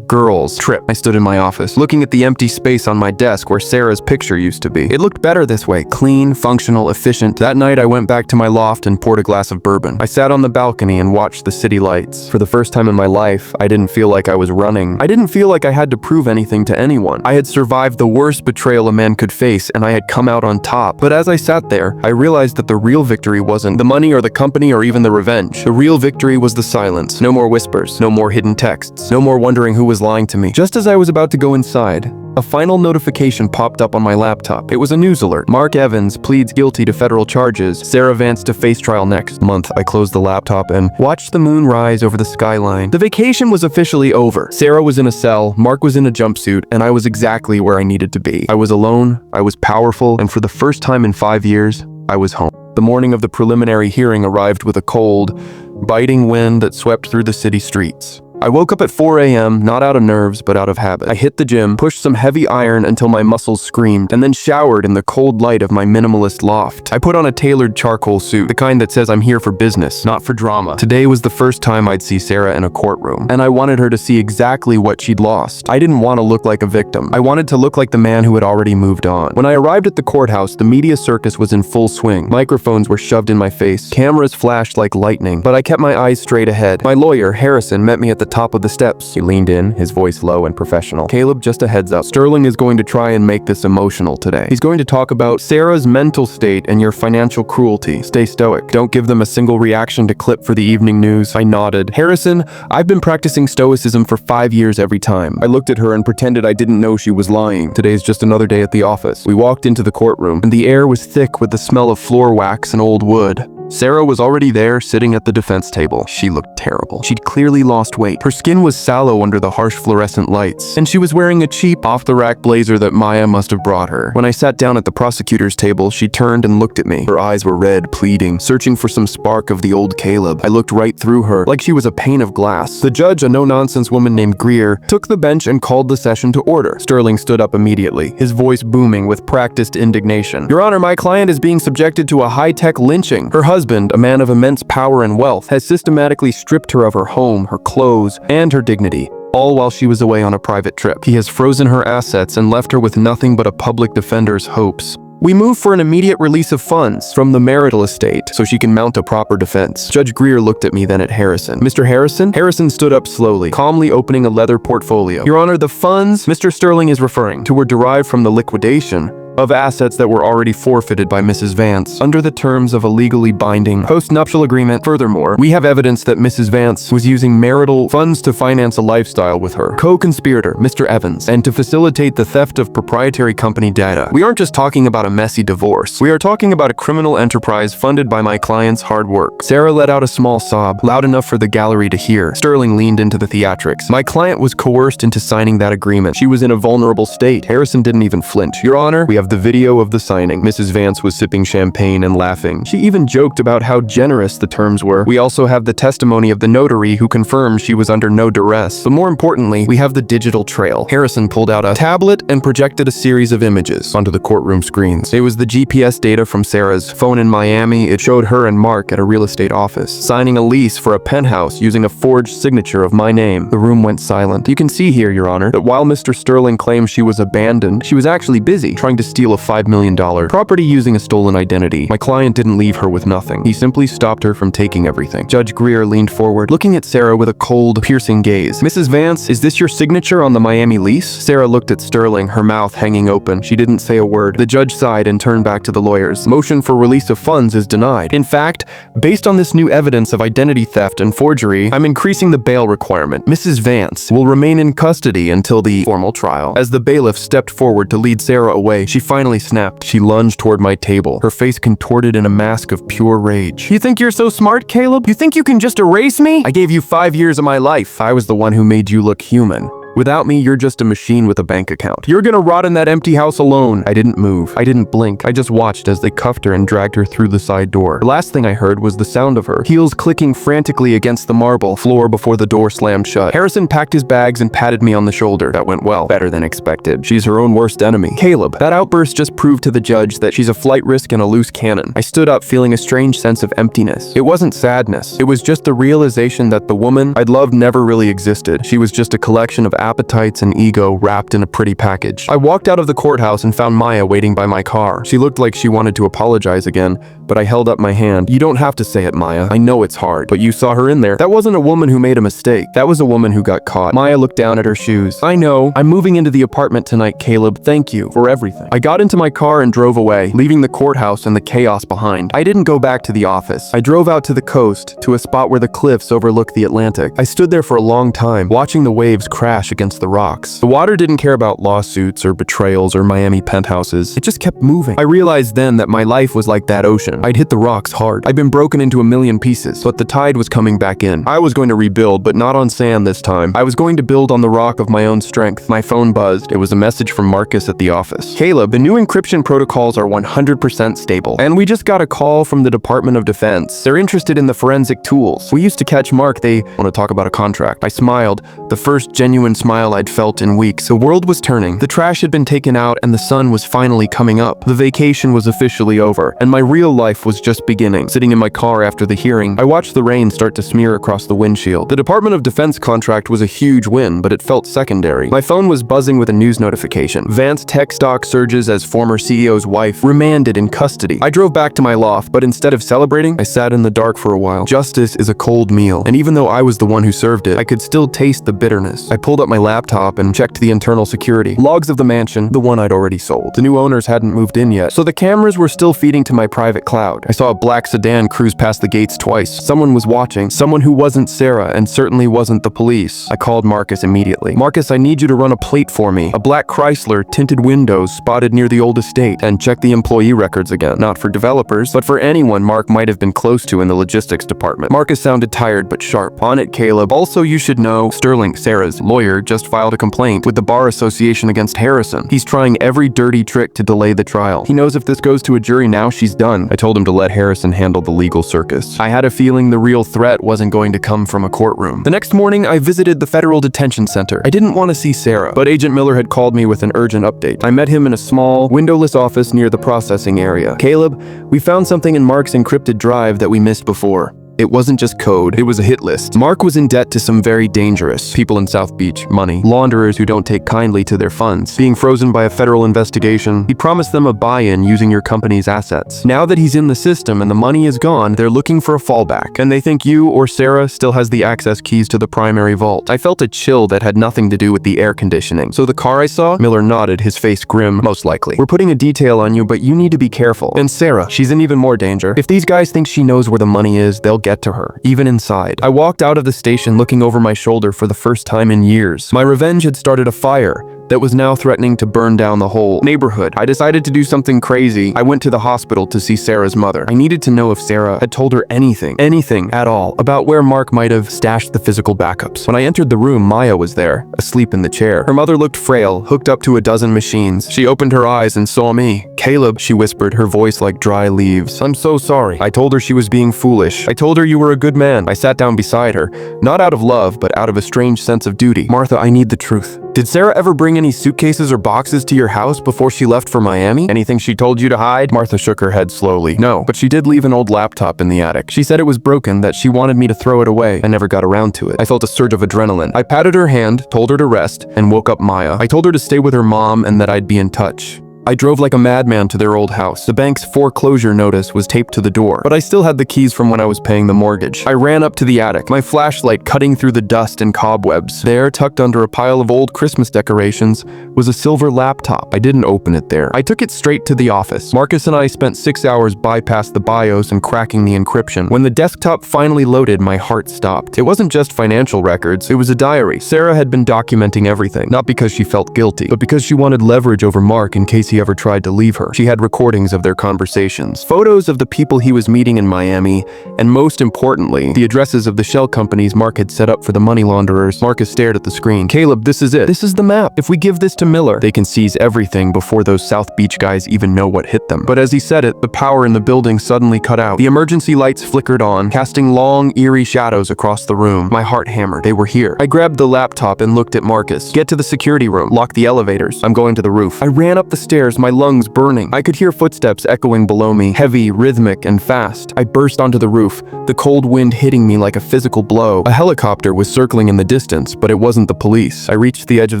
girls' trip. I stood in my office, looking at the empty space on my desk where Sarah's picture used to be. It looked better this way, clean, functional, efficient. That night, I went back to my loft and poured a glass of bourbon. I sat on the balcony and watched the city lights. For the first time in my life, I didn't feel like I was running. I didn't feel like I had to prove anything to anyone. I had survived the worst betrayal a man could face, and I had come out on top. But as I sat there, I realized that the real victory wasn't the money or the company or even the revenge. The real victory was the silence. No more whispers, no more hidden texts, no more wondering who was lying to me. Just as I was about to go inside, a final notification popped up on my laptop. It was a news alert. Mark Evans pleads guilty to federal charges. Sarah Vance to face trial next month. I closed the laptop and watched the moon rise over the skyline. The vacation was officially over. Sarah was in a cell, Mark was in a jumpsuit, and I was exactly where I needed to be. I was alone, I was powerful, and for the first time in 5 years, I was home. The morning of the preliminary hearing arrived with a cold, biting wind that swept through the city streets. I woke up at 4 a.m., not out of nerves, but out of habit. I hit the gym, pushed some heavy iron until my muscles screamed, and then showered in the cold light of my minimalist loft. I put on a tailored charcoal suit, the kind that says I'm here for business, not for drama. Today was the first time I'd see Sarah in a courtroom, and I wanted her to see exactly what she'd lost. I didn't want to look like a victim. I wanted to look like the man who had already moved on. When I arrived at the courthouse, the media circus was in full swing. Microphones were shoved in my face. Cameras flashed like lightning, but I kept my eyes straight ahead. My lawyer, Harrison, met me at the top of the steps. He leaned in, his voice low and professional. Caleb, just a heads up. Sterling is going to try and make this emotional today. He's going to talk about Sarah's mental state and your financial cruelty. Stay stoic. Don't give them a single reaction to clip for the evening news. I nodded. Harrison, I've been practicing stoicism for 5 years every time. I looked at her and pretended I didn't know she was lying. Today's just another day at the office. We walked into the courtroom, and the air was thick with the smell of floor wax and old wood. Sarah was already there, sitting at the defense table. She looked terrible. She'd clearly lost weight. Her skin was sallow under the harsh fluorescent lights, and she was wearing a cheap, off-the-rack blazer that Maya must have brought her. When I sat down at the prosecutor's table, she turned and looked at me. Her eyes were red, pleading, searching for some spark of the old Caleb. I looked right through her, like she was a pane of glass. The judge, a no-nonsense woman named Greer, took the bench and called the session to order. Sterling stood up immediately, his voice booming with practiced indignation. Your Honor, my client is being subjected to a high-tech lynching. Her husband, a man of immense power and wealth, has systematically stripped her of her home, her clothes, and her dignity, all while she was away on a private trip. He has frozen her assets and left her with nothing but a public defender's hopes. We move for an immediate release of funds from the marital estate so she can mount a proper defense. Judge Greer looked at me, then at Harrison. Mr. Harrison? Harrison stood up slowly, calmly opening a leather portfolio. Your Honor, the funds Mr. Sterling is referring to were derived from the liquidation of assets that were already forfeited by Mrs. Vance under the terms of a legally binding post-nuptial agreement. Furthermore, we have evidence that Mrs. Vance was using marital funds to finance a lifestyle with her co-conspirator, Mr. Evans, and to facilitate the theft of proprietary company data. We aren't just talking about a messy divorce. We are talking about a criminal enterprise funded by my client's hard work. Sarah let out a small sob, loud enough for the gallery to hear. Sterling leaned into the theatrics. My client was coerced into signing that agreement. She was in a vulnerable state. Harrison didn't even flinch. Your Honor, we have the video of the signing. Mrs. Vance was sipping champagne and laughing. She even joked about how generous the terms were. We also have the testimony of the notary who confirmed she was under no duress. But more importantly, we have the digital trail. Harrison pulled out a tablet and projected a series of images onto the courtroom screens. It was the GPS data from Sarah's phone in Miami. It showed her and Mark at a real estate office, signing a lease for a penthouse using a forged signature of my name. The room went silent. You can see here, Your Honor, that while Mr. Sterling claimed she was abandoned, she was actually busy trying to steal a $5 million property using a stolen identity. My client didn't leave her with nothing. He simply stopped her from taking everything. Judge Greer leaned forward, looking at Sarah with a cold, piercing gaze. Mrs. Vance, is this your signature on the Miami lease? Sarah looked at Sterling, her mouth hanging open. She didn't say a word. The judge sighed and turned back to the lawyers. Motion for release of funds is denied. In fact, based on this new evidence of identity theft and forgery, I'm increasing the bail requirement. Mrs. Vance will remain in custody until the formal trial. As the bailiff stepped forward to lead Sarah away, she finally snapped. She lunged toward my table, her face contorted in a mask of pure rage. You think you're so smart, Caleb? You think you can just erase me? I gave you 5 years of my life. I was the one who made you look human. Without me, you're just a machine with a bank account. You're gonna rot in that empty house alone. I didn't move. I didn't blink. I just watched as they cuffed her and dragged her through the side door. The last thing I heard was the sound of her heels clicking frantically against the marble floor before the door slammed shut. Harrison packed his bags and patted me on the shoulder. That went well. Better than expected. She's her own worst enemy. Caleb. That outburst just proved to the judge that she's a flight risk and a loose cannon. I stood up feeling a strange sense of emptiness. It wasn't sadness. It was just the realization that the woman I'd loved never really existed. She was just a collection of appetites and ego wrapped in a pretty package. I walked out of the courthouse and found Maya waiting by my car. She looked like she wanted to apologize again, but I held up my hand. You don't have to say it, Maya. I know it's hard, but you saw her in there. That wasn't a woman who made a mistake. That was a woman who got caught. Maya looked down at her shoes. I know. I'm moving into the apartment tonight, Caleb. Thank you for everything. I got into my car and drove away, leaving the courthouse and the chaos behind. I didn't go back to the office. I drove out to the coast, to a spot where the cliffs overlook the Atlantic. I stood there for a long time, watching the waves crash against the rocks. The water didn't care about lawsuits or betrayals or Miami penthouses. It just kept moving. I realized then that my life was like that ocean. I'd hit the rocks hard. I'd been broken into a million pieces, but the tide was coming back in. I was going to rebuild, but not on sand this time. I was going to build on the rock of my own strength. My phone buzzed. It was a message from Marcus at the office. Caleb, the new encryption protocols are 100% stable, and we just got a call from the Department of Defense. They're interested in the forensic tools. We used to catch Mark. They want to talk about a contract. I smiled, the first genuine smile I'd felt in weeks. The world was turning. The trash had been taken out and the sun was finally coming up. The vacation was officially over, and my real life was just beginning. Sitting in my car after the hearing, I watched the rain start to smear across the windshield. The Department of Defense contract was a huge win, but it felt secondary. My phone was buzzing with a news notification. Vance tech stock surges as former CEO's wife remanded in custody. I drove back to my loft, but instead of celebrating, I sat in the dark for a while. Justice is a cold meal, and even though I was the one who served it, I could still taste the bitterness. I pulled up my laptop and checked the internal security. Logs of the mansion, the one I'd already sold. The new owners hadn't moved in yet, so the cameras were still feeding to my private cloud. I saw a black sedan cruise past the gates twice. Someone was watching, someone who wasn't Sarah and certainly wasn't the police. I called Marcus immediately. Marcus, I need you to run a plate for me. A black Chrysler, tinted windows spotted near the old estate, and check the employee records again. Not for developers, but for anyone Mark might have been close to in the logistics department. Marcus sounded tired but sharp. On it, Caleb. Also, you should know, Sterling, Sarah's lawyer, just filed a complaint with the Bar Association against Harrison. He's trying every dirty trick to delay the trial. He knows if this goes to a jury now, she's done. I told him to let Harrison handle the legal circus. I had a feeling the real threat wasn't going to come from a courtroom. The next morning, I visited the Federal Detention Center. I didn't want to see Sarah, but Agent Miller had called me with an urgent update. I met him in a small, windowless office near the processing area. Caleb, we found something in Mark's encrypted drive that we missed before. It wasn't just code, it was a hit list. Mark was in debt to some very dangerous people in South Beach, money, launderers who don't take kindly to their funds. Being frozen by a federal investigation, he promised them a buy-in using your company's assets. Now that he's in the system and the money is gone, they're looking for a fallback, and they think you or Sarah still has the access keys to the primary vault. I felt a chill that had nothing to do with the air conditioning. So the car I saw? Miller nodded, his face grim, most likely. We're putting a detail on you, but you need to be careful. And Sarah, she's in even more danger. If these guys think she knows where the money is, they'll get to her, even inside. I walked out of the station looking over my shoulder for the first time in years. My revenge had started a fire that was now threatening to burn down the whole neighborhood. I decided to do something crazy. I went to the hospital to see Sarah's mother. I needed to know if Sarah had told her anything at all, about where Mark might have stashed the physical backups. When I entered the room, Maya was there, asleep in the chair. Her mother looked frail, hooked up to a dozen machines. She opened her eyes and saw me. Caleb, she whispered, her voice like dry leaves. I'm so sorry. I told her she was being foolish. I told her you were a good man. I sat down beside her, not out of love, but out of a strange sense of duty. Martha, I need the truth. Did Sarah ever bring any suitcases or boxes to your house before she left for Miami? Anything she told you to hide? Martha shook her head slowly. No, but she did leave an old laptop in the attic. She said it was broken, that she wanted me to throw it away. I never got around to it. I felt a surge of adrenaline. I patted her hand, told her to rest, and woke up Maya. I told her to stay with her mom and that I'd be in touch. I drove like a madman to their old house. The bank's foreclosure notice was taped to the door, but I still had the keys from when I was paying the mortgage. I ran up to the attic, my flashlight cutting through the dust and cobwebs. There, tucked under a pile of old Christmas decorations, was a silver laptop. I didn't open it there. I took it straight to the office. Marcus and I spent 6 hours bypassed the BIOS and cracking the encryption. When the desktop finally loaded, my heart stopped. It wasn't just financial records, it was a diary. Sarah had been documenting everything, not because she felt guilty, but because she wanted leverage over Mark in case he ever tried to leave her. She had recordings of their conversations, photos of the people he was meeting in Miami, and most importantly, the addresses of the shell companies Mark had set up for the money launderers. Marcus stared at the screen. Caleb, this is it. This is the map. If we give this to Miller, they can seize everything before those South Beach guys even know what hit them. But as he said it, the power in the building suddenly cut out. The emergency lights flickered on, casting long, eerie shadows across the room. My heart hammered. They were here. I grabbed the laptop and looked at Marcus. Get to the security room. Lock the elevators. I'm going to the roof. I ran up the stairs, my lungs burning. I could hear footsteps echoing below me, heavy, rhythmic, and fast. I burst onto the roof, the cold wind hitting me like a physical blow. A helicopter was circling in the distance, but it wasn't the police. I reached the edge of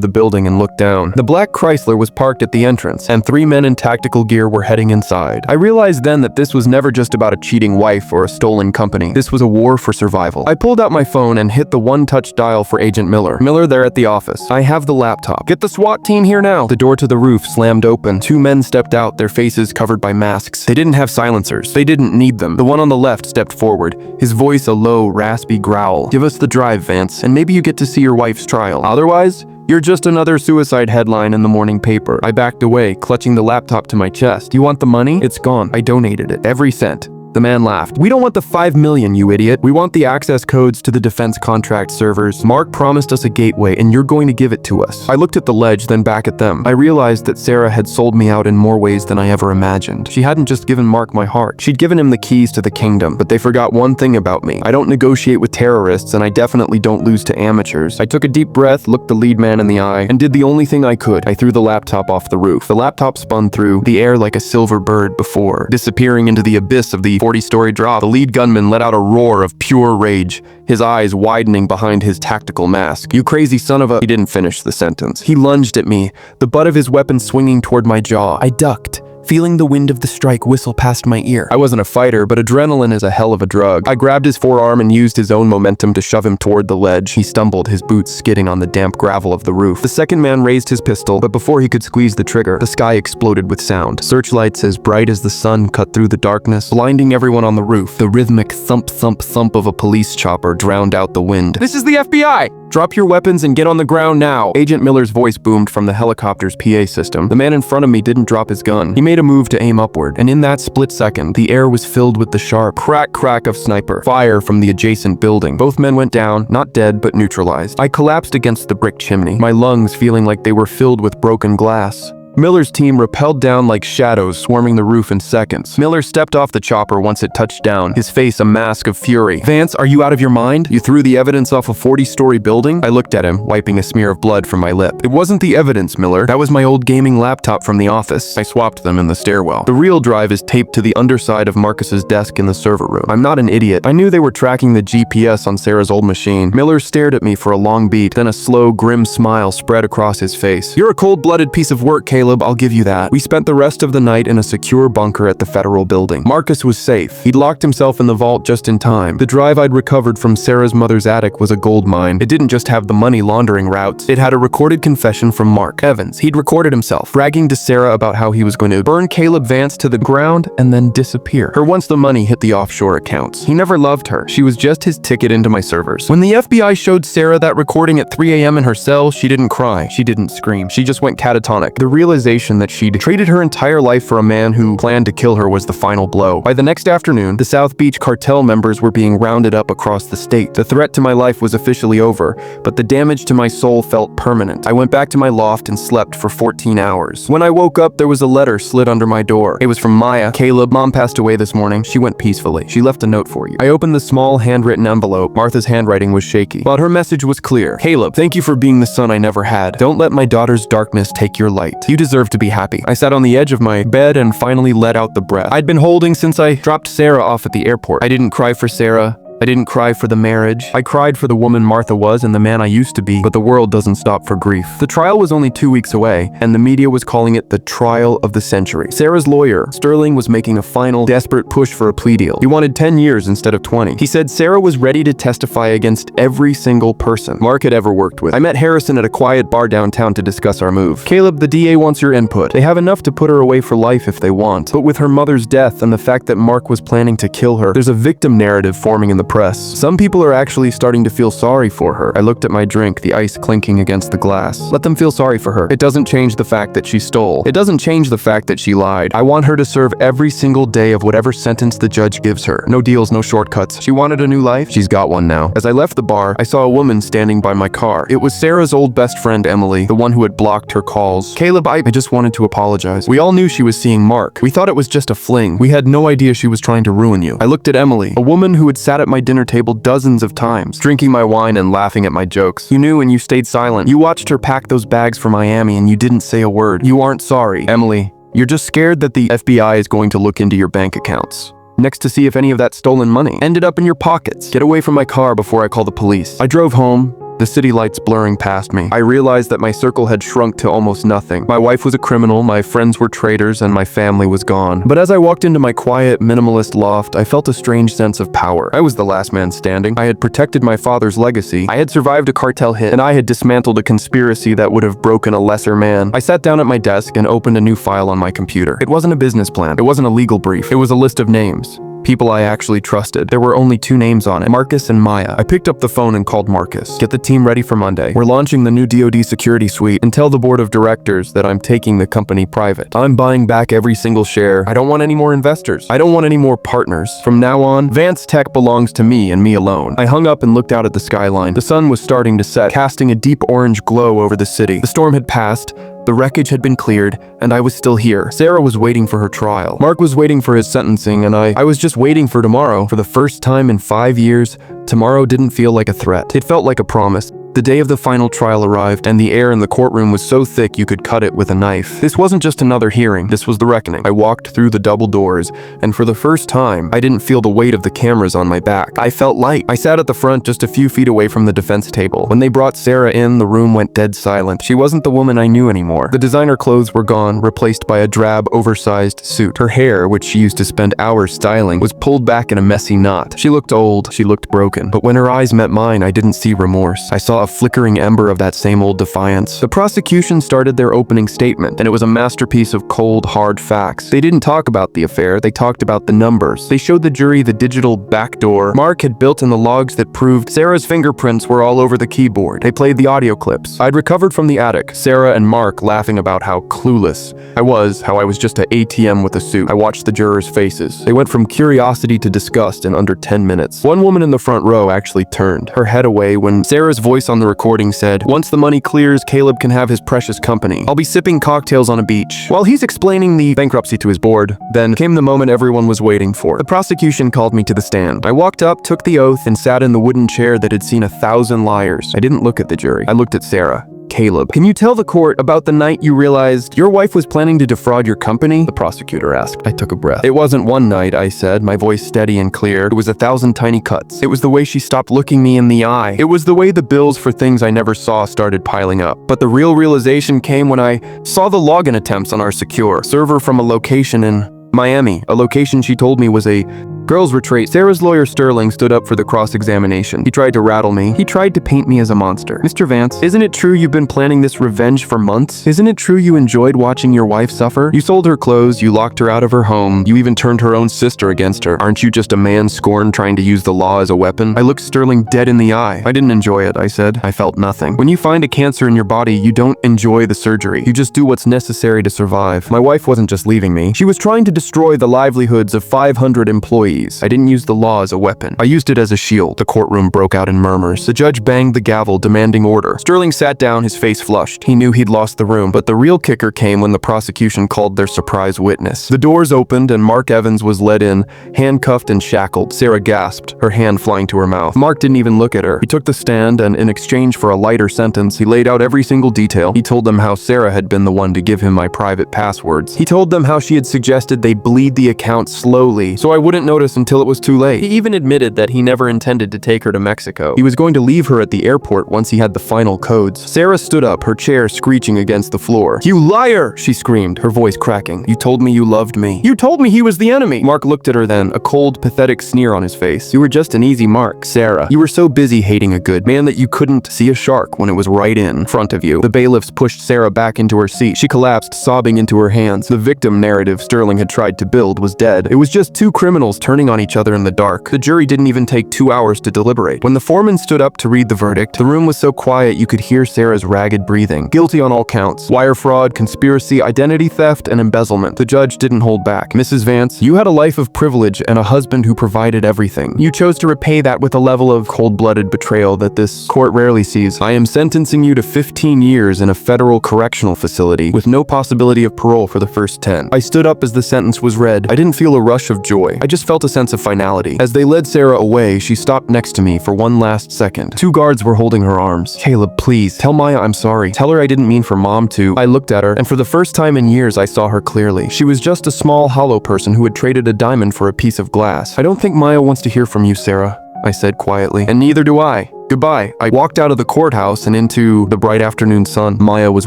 the building and looked down. The black Chrysler was parked at the entrance, and 3 men in tactical gear were heading inside. I realized then that this was never just about a cheating wife or a stolen company. This was a war for survival. I pulled out my phone and hit the one-touch dial for Agent Miller. Miller, there at the office. I have the laptop. Get the SWAT team here now. The door to the roof slammed open. 2 men stepped out, their faces covered by masks. They didn't have silencers. They didn't need them. The one on the left stepped forward, his voice a low, raspy growl. Give us the drive, Vance, and maybe you get to see your wife's trial. Otherwise, you're just another suicide headline in the morning paper. I backed away, clutching the laptop to my chest. You want the money? It's gone. I donated it. Every cent. The man laughed. We don't want the 5 million, you idiot. We want the access codes to the defense contract servers. Mark promised us a gateway, and you're going to give it to us. I looked at the ledge, then back at them. I realized that Sarah had sold me out in more ways than I ever imagined. She hadn't just given Mark my heart. She'd given him the keys to the kingdom, but they forgot one thing about me. I don't negotiate with terrorists, and I definitely don't lose to amateurs. I took a deep breath, looked the lead man in the eye, and did the only thing I could. I threw the laptop off the roof. The laptop spun through the air like a silver bird before, disappearing into the abyss of the 40-story drop. The lead gunman let out a roar of pure rage, his eyes widening behind his tactical mask. You crazy son of a... He didn't finish the sentence. He lunged at me, the butt of his weapon swinging toward my jaw. I ducked, feeling the wind of the strike whistle past my ear. I wasn't a fighter, but adrenaline is a hell of a drug. I grabbed his forearm and used his own momentum to shove him toward the ledge. He stumbled, his boots skidding on the damp gravel of the roof. The second man raised his pistol, but before he could squeeze the trigger, the sky exploded with sound. Searchlights as bright as the sun cut through the darkness, blinding everyone on the roof. The rhythmic thump, thump, thump of a police chopper drowned out the wind. This is the FBI! Drop your weapons and get on the ground now. Agent Miller's voice boomed from the helicopter's PA system. The man in front of me didn't drop his gun. He made a move to aim upward, and in that split second, the air was filled with the sharp crack of sniper fire from the adjacent building. Both men went down, not dead, but neutralized. I collapsed against the brick chimney, my lungs feeling like they were filled with broken glass. Miller's team rappelled down like shadows, swarming the roof in seconds. Miller stepped off the chopper once it touched down, his face a mask of fury. Vance, are you out of your mind? You threw the evidence off a 40-story building? I looked at him, wiping a smear of blood from my lip. It wasn't the evidence, Miller. That was my old gaming laptop from the office. I swapped them in the stairwell. The real drive is taped to the underside of Marcus's desk in the server room. I'm not an idiot. I knew they were tracking the GPS on Sarah's old machine. Miller stared at me for a long beat, then a slow, grim smile spread across his face. You're a cold-blooded piece of work, Caleb. I'll give you that. We spent the rest of the night in a secure bunker at the federal building. Marcus was safe. He'd locked himself in the vault just in time. The drive I'd recovered from Sarah's mother's attic was a gold mine. It didn't just have the money laundering routes. It had a recorded confession from Mark Evans. He'd recorded himself, bragging to Sarah about how he was going to burn Caleb Vance to the ground and then disappear her once the money hit the offshore accounts. He never loved her. She was just his ticket into my servers. When the FBI showed Sarah that recording at 3 a.m. in her cell, she didn't cry. She didn't scream. She just went catatonic. The realization that she'd traded her entire life for a man who planned to kill her was the final blow. By the next afternoon, the South Beach cartel members were being rounded up across the state. The threat to my life was officially over, but the damage to my soul felt permanent. I went back to my loft and slept for 14 hours. When I woke up, there was a letter slid under my door. It was from Maya. Caleb, Mom passed away this morning. She went peacefully. She left a note for you. I opened the small handwritten envelope. Martha's handwriting was shaky, but her message was clear. Caleb, thank you for being the son I never had. Don't let my daughter's darkness take your light. You deserve to be happy. I sat on the edge of my bed and finally let out the breath I'd been holding since I dropped Sarah off at the airport. I didn't cry for Sarah. I didn't cry for the marriage. I cried for the woman Martha was and the man I used to be, but the world doesn't stop for grief. The trial was only 2 weeks away, and the media was calling it the trial of the century. Sarah's lawyer, Sterling, was making a final, desperate push for a plea deal. He wanted 10 years instead of 20. He said Sarah was ready to testify against every single person Mark had ever worked with. I met Harrison at a quiet bar downtown to discuss our move. Caleb, the DA wants your input. They have enough to put her away for life if they want, but with her mother's death and the fact that Mark was planning to kill her, there's a victim narrative forming in the press. Some people are actually starting to feel sorry for her. I looked at my drink, the ice clinking against the glass. Let them feel sorry for her. It doesn't change the fact that she stole. It doesn't change the fact that she lied. I want her to serve every single day of whatever sentence the judge gives her. No deals, no shortcuts. She wanted a new life. She's got one now. As I left the bar, I saw a woman standing by my car. It was Sarah's old best friend, Emily, the one who had blocked her calls. Caleb, I just wanted to apologize. We all knew she was seeing Mark. We thought it was just a fling. We had no idea she was trying to ruin you. I looked at Emily, a woman who had sat at my dinner table dozens of times, drinking my wine and laughing at my jokes. You knew and you stayed silent. You watched her pack those bags for Miami and you didn't say a word. You aren't sorry. Emily, you're just scared that the FBI is going to look into your bank accounts. Next to see if any of that stolen money ended up in your pockets. Get away from my car before I call the police. I drove home, the city lights blurring past me. I realized that my circle had shrunk to almost nothing. My wife was a criminal, my friends were traitors, and my family was gone. But as I walked into my quiet, minimalist loft, I felt a strange sense of power. I was the last man standing. I had protected my father's legacy. I had survived a cartel hit, and I had dismantled a conspiracy that would have broken a lesser man. I sat down at my desk and opened a new file on my computer. It wasn't a business plan. It wasn't a legal brief. It was a list of names. People I actually trusted. There were only 2 names on it, Marcus and Maya. I picked up the phone and called Marcus. Get the team ready for Monday. We're launching the new DoD security suite, and tell the board of directors that I'm taking the company private. I'm buying back every single share. I don't want any more investors. I don't want any more partners. From now on, Vance Tech belongs to me and me alone. I hung up and looked out at the skyline. The sun was starting to set, casting a deep orange glow over the city. The storm had passed. The wreckage had been cleared, and I was still here. Sarah was waiting for her trial. Mark was waiting for his sentencing, and I was just waiting for tomorrow. For the first time in 5 years, tomorrow didn't feel like a threat. It felt like a promise. The day of the final trial arrived, and the air in the courtroom was so thick you could cut it with a knife. This wasn't just another hearing, this was the reckoning. I walked through the double doors, and for the first time, I didn't feel the weight of the cameras on my back. I felt light. I sat at the front just a few feet away from the defense table. When they brought Sarah in, the room went dead silent. She wasn't the woman I knew anymore. The designer clothes were gone, replaced by a drab, oversized suit. Her hair, which she used to spend hours styling, was pulled back in a messy knot. She looked old, she looked broken, but when her eyes met mine, I didn't see remorse. I saw a flickering ember of that same old defiance. The prosecution started their opening statement, and it was a masterpiece of cold, hard facts. They didn't talk about the affair, they talked about the numbers. They showed the jury the digital backdoor Mark had built in the logs that proved Sarah's fingerprints were all over the keyboard. They played the audio clips I'd recovered from the attic, Sarah and Mark laughing about how clueless I was, how I was just an ATM with a suit. I watched the jurors' faces. They went from curiosity to disgust in under 10 minutes. One woman in the front row actually turned her head away when Sarah's voice on the recording said, "Once the money clears, Caleb can have his precious company. I'll be sipping cocktails on a beach." While he's explaining the bankruptcy to his board, then came the moment everyone was waiting for. The prosecution called me to the stand. I walked up, took the oath, and sat in the wooden chair that had seen 1,000 liars. I didn't look at the jury. I looked at Sarah. "Caleb, can you tell the court about the night you realized your wife was planning to defraud your company?" The prosecutor asked. I took a breath. "It wasn't one night," I said, my voice steady and clear. "It was 1,000 tiny cuts. It was the way she stopped looking me in the eye. It was the way the bills for things I never saw started piling up. But the real realization came when I saw the login attempts on our secure server from a location in Miami, a location she told me was a girls' retreat." Sarah's lawyer Sterling stood up for the cross-examination. He tried to rattle me. He tried to paint me as a monster. "Mr. Vance, isn't it true you've been planning this revenge for months? Isn't it true you enjoyed watching your wife suffer? You sold her clothes, you locked her out of her home, you even turned her own sister against her. Aren't you just a man scorned trying to use the law as a weapon?" I looked Sterling dead in the eye. "I didn't enjoy it," I said. "I felt nothing. When you find a cancer in your body, you don't enjoy the surgery. You just do what's necessary to survive. My wife wasn't just leaving me. She was trying to destroy the livelihoods of 500 employees. I didn't use the law as a weapon. I used it as a shield." The courtroom broke out in murmurs. The judge banged the gavel, demanding order. Sterling sat down, his face flushed. He knew he'd lost the room, but the real kicker came when the prosecution called their surprise witness. The doors opened and Mark Evans was led in, handcuffed and shackled. Sarah gasped, her hand flying to her mouth. Mark didn't even look at her. He took the stand, and in exchange for a lighter sentence, he laid out every single detail. He told them how Sarah had been the one to give him my private passwords. He told them how she had suggested they bleed the account slowly so I wouldn't notice notice until it was too late. He even admitted that he never intended to take her to Mexico. He was going to leave her at the airport once he had the final codes. Sarah stood up, her chair screeching against the floor. "You liar!" she screamed, her voice cracking. "You told me you loved me. You told me he was the enemy." Mark looked at her then, a cold, pathetic sneer on his face. "You were just an easy mark, Sarah. You were so busy hating a good man that you couldn't see a shark when it was right in front of you." The bailiffs pushed Sarah back into her seat. She collapsed, sobbing into her hands. The victim narrative Sterling had tried to build was dead. It was just two criminals turning on each other in the dark. The jury didn't even take 2 hours to deliberate. When the foreman stood up to read the verdict, the room was so quiet you could hear Sarah's ragged breathing. Guilty on all counts: wire fraud, conspiracy, identity theft, and embezzlement. The judge didn't hold back. "Mrs. Vance, you had a life of privilege and a husband who provided everything. You chose to repay that with a level of cold-blooded betrayal that this court rarely sees. I am sentencing you to 15 years in a federal correctional facility with no possibility of parole for the first 10. I stood up as the sentence was read. I didn't feel a rush of joy. I just felt a sense of finality. As they led Sarah away, she stopped next to me for one last second. 2 guards were holding her arms. "Caleb, please, tell Maya I'm sorry. Tell her I didn't mean for Mom to." I looked at her, and for the first time in years I saw her clearly. She was just a small, hollow person who had traded a diamond for a piece of glass. "I don't think Maya wants to hear from you, Sarah," I said quietly. "And neither do I. Goodbye." I walked out of the courthouse and into the bright afternoon sun. Maya was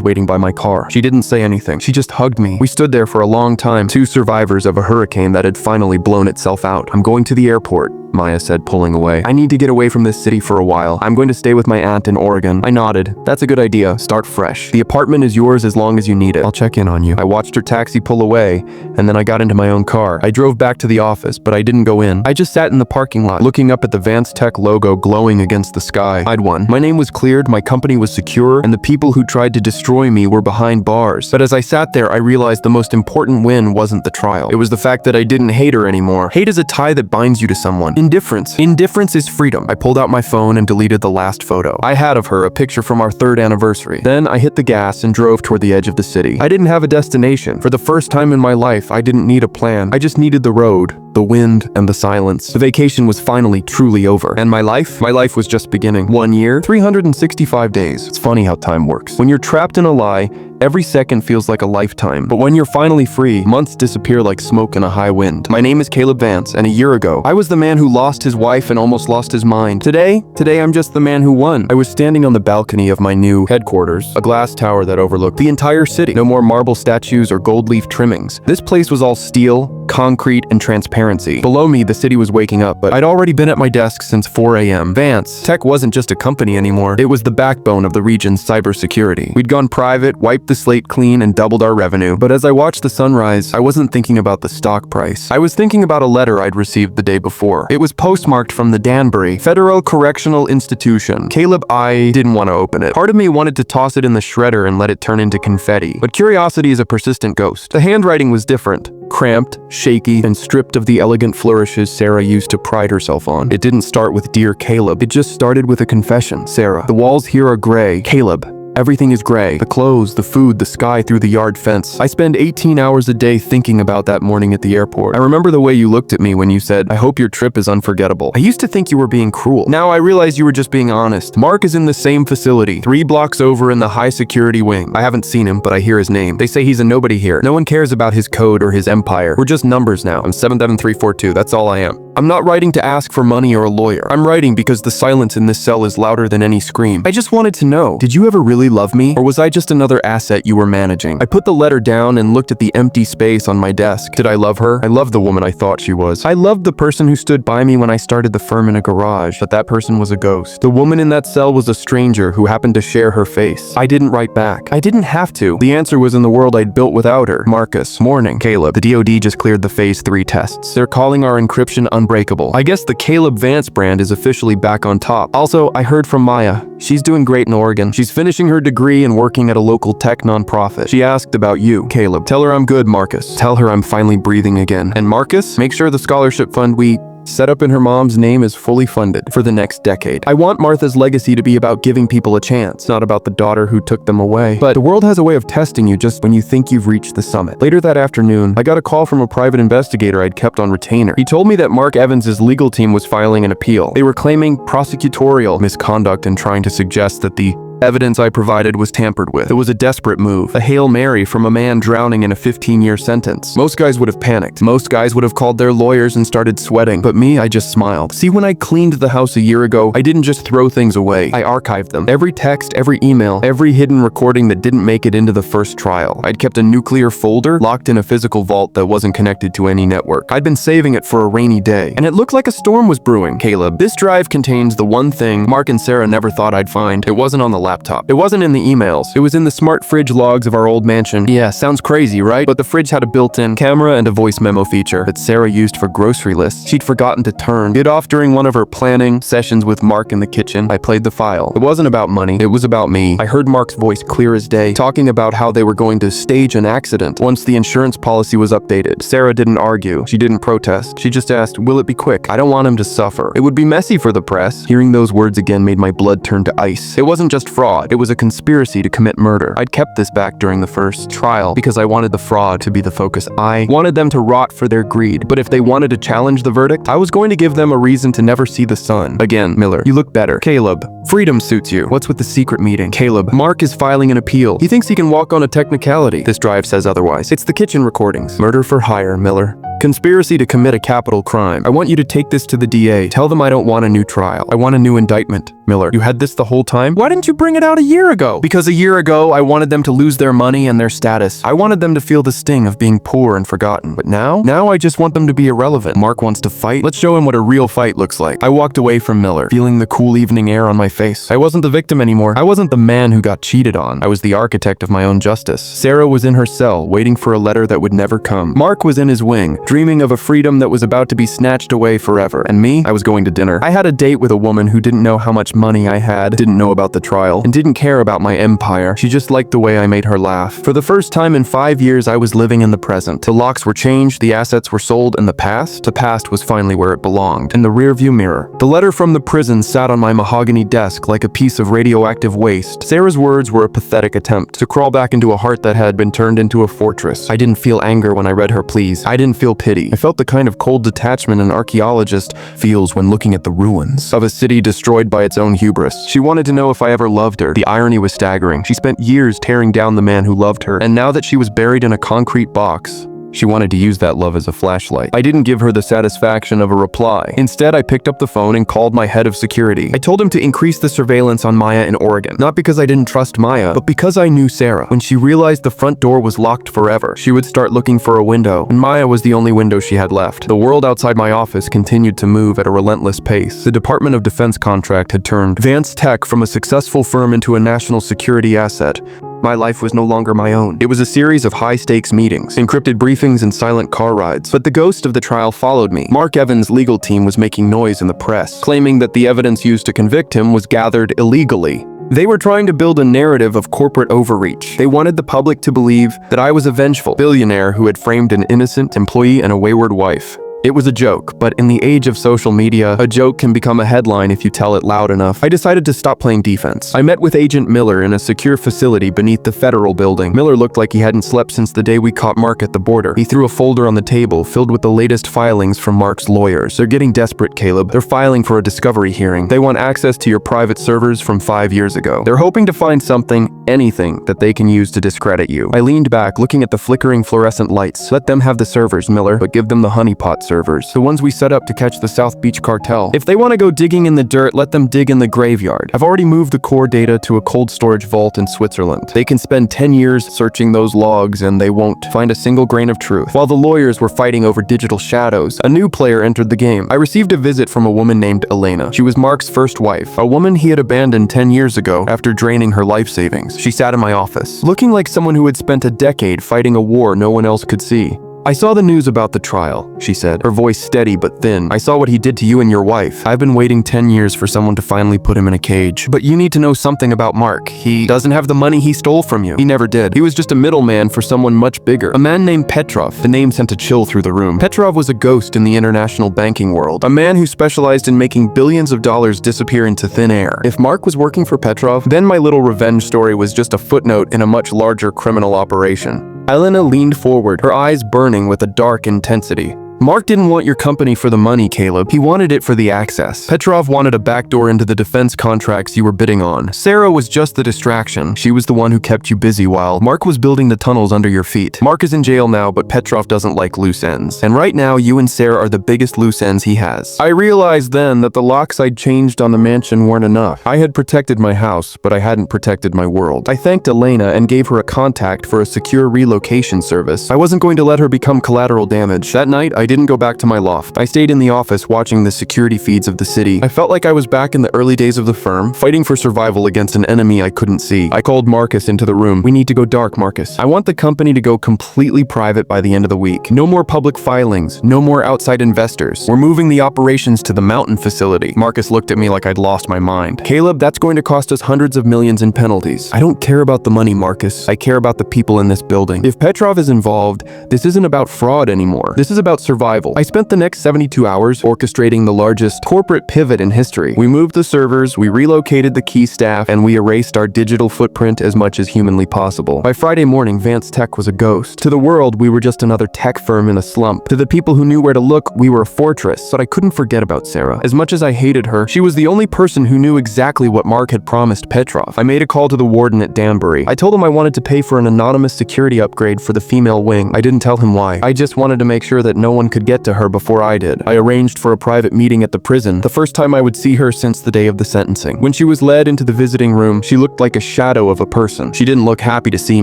waiting by my car. She didn't say anything. She just hugged me. We stood there for a long time, 2 survivors of a hurricane that had finally blown itself out. "I'm going to the airport," Maya said, pulling away. "I need to get away from this city for a while. I'm going to stay with my aunt in Oregon." I nodded. "That's a good idea. Start fresh. The apartment is yours as long as you need it. I'll check in on you." I watched her taxi pull away, and then I got into my own car. I drove back to the office, but I didn't go in. I just sat in the parking lot, looking up at the Vance Tech logo glowing against the sky. I'd won. My name was cleared, my company was secure, and the people who tried to destroy me were behind bars. But as I sat there, I realized the most important win wasn't the trial. It was the fact that I didn't hate her anymore. Hate is a tie that binds you to someone. Indifference is freedom. I pulled out my phone and deleted the last photo I had of her, a picture from our 3rd anniversary. Then I hit the gas and drove toward the edge of the city. I didn't have a destination. For the first time in my life, I didn't need a plan. I just needed the road, the wind, and the silence. The vacation was finally truly over. And my life? My life was just beginning. 1 year, 365 days. It's funny how time works. When you're trapped in a lie, every second feels like a lifetime. But when you're finally free, months disappear like smoke in a high wind. My name is Caleb Vance, and a year ago, I was the man who lost his wife and almost lost his mind. Today I'm just the man who won. I was standing on the balcony of my new headquarters, a glass tower that overlooked the entire city. No more marble statues or gold leaf trimmings. This place was all steel, concrete, and transparency. Below me, the city was waking up, but I'd already been at my desk since 4 a.m. Vance Tech wasn't just a company anymore. It was the backbone of the region's cybersecurity. We'd gone private, wiped the slate clean, and doubled our revenue. But as I watched the sunrise, I wasn't thinking about the stock price. I was thinking about a letter I'd received the day before. It was postmarked from the Danbury Federal Correctional Institution. Caleb, I didn't want to open it. Part of me wanted to toss it in the shredder and let it turn into confetti. But curiosity is a persistent ghost. The handwriting was different. Cramped, shaky, and stripped of the elegant flourishes Sarah used to pride herself on. It didn't start with "Dear Caleb." It just started with a confession. "Sarah, the walls here are gray. Caleb, everything is gray. The clothes, the food, the sky through the yard fence. I spend 18 hours a day thinking about that morning at the airport. I remember the way you looked at me when you said, 'I hope your trip is unforgettable.' I used to think you were being cruel. Now I realize you were just being honest. Mark is in the same facility, 3 blocks over in the high security wing. I haven't seen him, but I hear his name. They say he's a nobody here. No one cares about his code or his empire. We're just numbers now. I'm 77342. That's all I am. I'm not writing to ask for money or a lawyer. I'm writing because the silence in this cell is louder than any scream. I just wanted to know, did you ever really love me? Or was I just another asset you were managing?" I put the letter down and looked at the empty space on my desk. Did I love her? I loved the woman I thought she was. I loved the person who stood by me when I started the firm in a garage, but that person was a ghost. The woman in that cell was a stranger who happened to share her face. I didn't write back. I didn't have to. The answer was in the world I'd built without her. "Marcus, morning. Caleb, the DoD just cleared the Phase 3 tests. They're calling our encryption unbreakable. I guess the Caleb Vance brand is officially back on top. Also, I heard from Maya. She's doing great in Oregon. She's finishing her degree and working at a local tech nonprofit. She asked about you, Caleb. Tell her I'm good, Marcus. Tell her I'm finally breathing again. And Marcus, make sure the scholarship fund we set up in her mom's name is fully funded for the next decade. I want Martha's legacy to be about giving people a chance, not about the daughter who took them away. But the world has a way of testing you just when you think you've reached the summit. Later that afternoon, I got a call from a private investigator I'd kept on retainer. He told me that Mark Evans's legal team was filing an appeal. They were claiming prosecutorial misconduct and trying to suggest that the Evidence I provided was tampered with. It was a desperate move, a Hail Mary from a man drowning in a 15-year sentence. Most guys would have panicked. Most guys would have called their lawyers and started sweating. But me, I just smiled. See, when I cleaned the house a year ago, I didn't just throw things away. I archived them. Every text, every email, every hidden recording that didn't make it into the first trial. I'd kept a nuclear folder locked in a physical vault that wasn't connected to any network. I'd been saving it for a rainy day. And it looked like a storm was brewing. Caleb, this drive contains the one thing Mark and Sarah never thought I'd find. It wasn't on the laptop. It wasn't in the emails. It was in the smart fridge logs of our old mansion. Yeah, sounds crazy, right? But the fridge had a built-in camera and a voice memo feature that Sarah used for grocery lists. She'd forgotten to turn it off during one of her planning sessions with Mark in the kitchen. I played the file. It wasn't about money. It was about me. I heard Mark's voice clear as day, talking about how they were going to stage an accident once the insurance policy was updated. Sarah didn't argue. She didn't protest. She just asked, will it be quick? I don't want him to suffer. It would be messy for the press. Hearing those words again made my blood turn to ice. It wasn't just fraud. It was a conspiracy to commit murder. I'd kept this back during the first trial because I wanted the fraud to be the focus. I wanted them to rot for their greed. But if they wanted to challenge the verdict, I was going to give them a reason to never see the sun. Again, Miller, you look better. Caleb, freedom suits you. What's with the secret meeting? Caleb, Mark is filing an appeal. He thinks he can walk on a technicality. This drive says otherwise. It's the kitchen recordings. Murder for hire, Miller. Conspiracy to commit a capital crime. I want you to take this to the DA. Tell them I don't want a new trial. I want a new indictment. Miller, you had this the whole time? Why didn't you bring it out a year ago? Because a year ago, I wanted them to lose their money and their status. I wanted them to feel the sting of being poor and forgotten. But now I just want them to be irrelevant. Mark wants to fight. Let's show him what a real fight looks like. I walked away from Miller, feeling the cool evening air on my face. I wasn't the victim anymore. I wasn't the man who got cheated on. I was the architect of my own justice. Sarah was in her cell, waiting for a letter that would never come. Mark was in his wing, dreaming of a freedom that was about to be snatched away forever. And me, I was going to dinner. I had a date with a woman who didn't know how much money I had, didn't know about the trial, and didn't care about my empire. She just liked the way I made her laugh. For the first time in 5 years, I was living in the present. The locks were changed, the assets were sold, and the past was finally where it belonged, in the rearview mirror. The letter from the prison sat on my mahogany desk like a piece of radioactive waste. Sarah's words were a pathetic attempt to crawl back into a heart that had been turned into a fortress. I didn't feel anger when I read her pleas. I didn't feel pity. I felt the kind of cold detachment an archaeologist feels when looking at the ruins of a city destroyed by its own hubris. She wanted to know if I ever loved her. The irony was staggering. She spent years tearing down the man who loved her, and now that she was buried in a concrete box, she wanted to use that love as a flashlight. I didn't give her the satisfaction of a reply. Instead, I picked up the phone and called my head of security. I told him to increase the surveillance on Maya in Oregon. Not because I didn't trust Maya, but because I knew Sarah. When she realized the front door was locked forever, she would start looking for a window, and Maya was the only window she had left. The world outside my office continued to move at a relentless pace. The Department of Defense contract had turned Vance Tech from a successful firm into a national security asset. My life was no longer my own. It was a series of high-stakes meetings, encrypted briefings, and silent car rides. But the ghost of the trial followed me. Mark Evans' legal team was making noise in the press, claiming that the evidence used to convict him was gathered illegally. They were trying to build a narrative of corporate overreach. They wanted the public to believe that I was a vengeful billionaire who had framed an innocent employee and a wayward wife. It was a joke, but in the age of social media, a joke can become a headline if you tell it loud enough. I decided to stop playing defense. I met with Agent Miller in a secure facility beneath the federal building. Miller looked like he hadn't slept since the day we caught Mark at the border. He threw a folder on the table filled with the latest filings from Mark's lawyers. They're getting desperate, Caleb. They're filing for a discovery hearing. They want access to your private servers from 5 years ago. They're hoping to find something, anything, that they can use to discredit you. I leaned back, looking at the flickering fluorescent lights. Let them have the servers, Miller, but give them the honeypot servers, the ones we set up to catch the South Beach cartel. If they want to go digging in the dirt, let them dig in the graveyard. I've already moved the core data to a cold storage vault in Switzerland. They can spend 10 years searching those logs and they won't find a single grain of truth. While the lawyers were fighting over digital shadows, a new player entered the game. I received a visit from a woman named Elena. She was Mark's first wife, a woman he had abandoned 10 years ago after draining her life savings. She sat in my office, looking like someone who had spent a decade fighting a war no one else could see. I saw the news about the trial, she said, her voice steady but thin. I saw what he did to you and your wife. I've been waiting 10 years for someone to finally put him in a cage. But you need to know something about Mark. He doesn't have the money he stole from you. He never did. He was just a middleman for someone much bigger. A man named Petrov. The name sent a chill through the room. Petrov was a ghost in the international banking world. A man who specialized in making billions of dollars disappear into thin air. If Mark was working for Petrov, then my little revenge story was just a footnote in a much larger criminal operation. Elena leaned forward, her eyes burning with a dark intensity. Mark didn't want your company for the money, Caleb. He wanted it for the access. Petrov wanted a backdoor into the defense contracts you were bidding on. Sarah was just the distraction. She was the one who kept you busy while Mark was building the tunnels under your feet. Mark is in jail now, but Petrov doesn't like loose ends. And right now, you and Sarah are the biggest loose ends he has. I realized then that the locks I'd changed on the mansion weren't enough. I had protected my house, but I hadn't protected my world. I thanked Elena and gave her a contact for a secure relocation service. I wasn't going to let her become collateral damage. That night, I didn't go back to my loft. I stayed in the office watching the security feeds of the city. I felt like I was back in the early days of the firm, fighting for survival against an enemy I couldn't see. I called Marcus into the room. We need to go dark, Marcus. I want the company to go completely private by the end of the week. No more public filings. No more outside investors. We're moving the operations to the mountain facility. Marcus looked at me like I'd lost my mind. Caleb, that's going to cost us hundreds of millions in penalties. I don't care about the money, Marcus. I care about the people in this building. If Petrov is involved, this isn't about fraud anymore. This is about survival. I spent the next 72 hours orchestrating the largest corporate pivot in history. We moved the servers, we relocated the key staff, and we erased our digital footprint as much as humanly possible. By Friday morning, Vance Tech was a ghost. To the world, we were just another tech firm in a slump. To the people who knew where to look, we were a fortress. But I couldn't forget about Sarah. As much as I hated her, she was the only person who knew exactly what Mark had promised Petrov. I made a call to the warden at Danbury. I told him I wanted to pay for an anonymous security upgrade for the female wing. I didn't tell him why. I just wanted to make sure that no one could get to her before I did. I arranged for a private meeting at the prison, the first time I would see her since the day of the sentencing. When she was led into the visiting room, she looked like a shadow of a person. She didn't look happy to see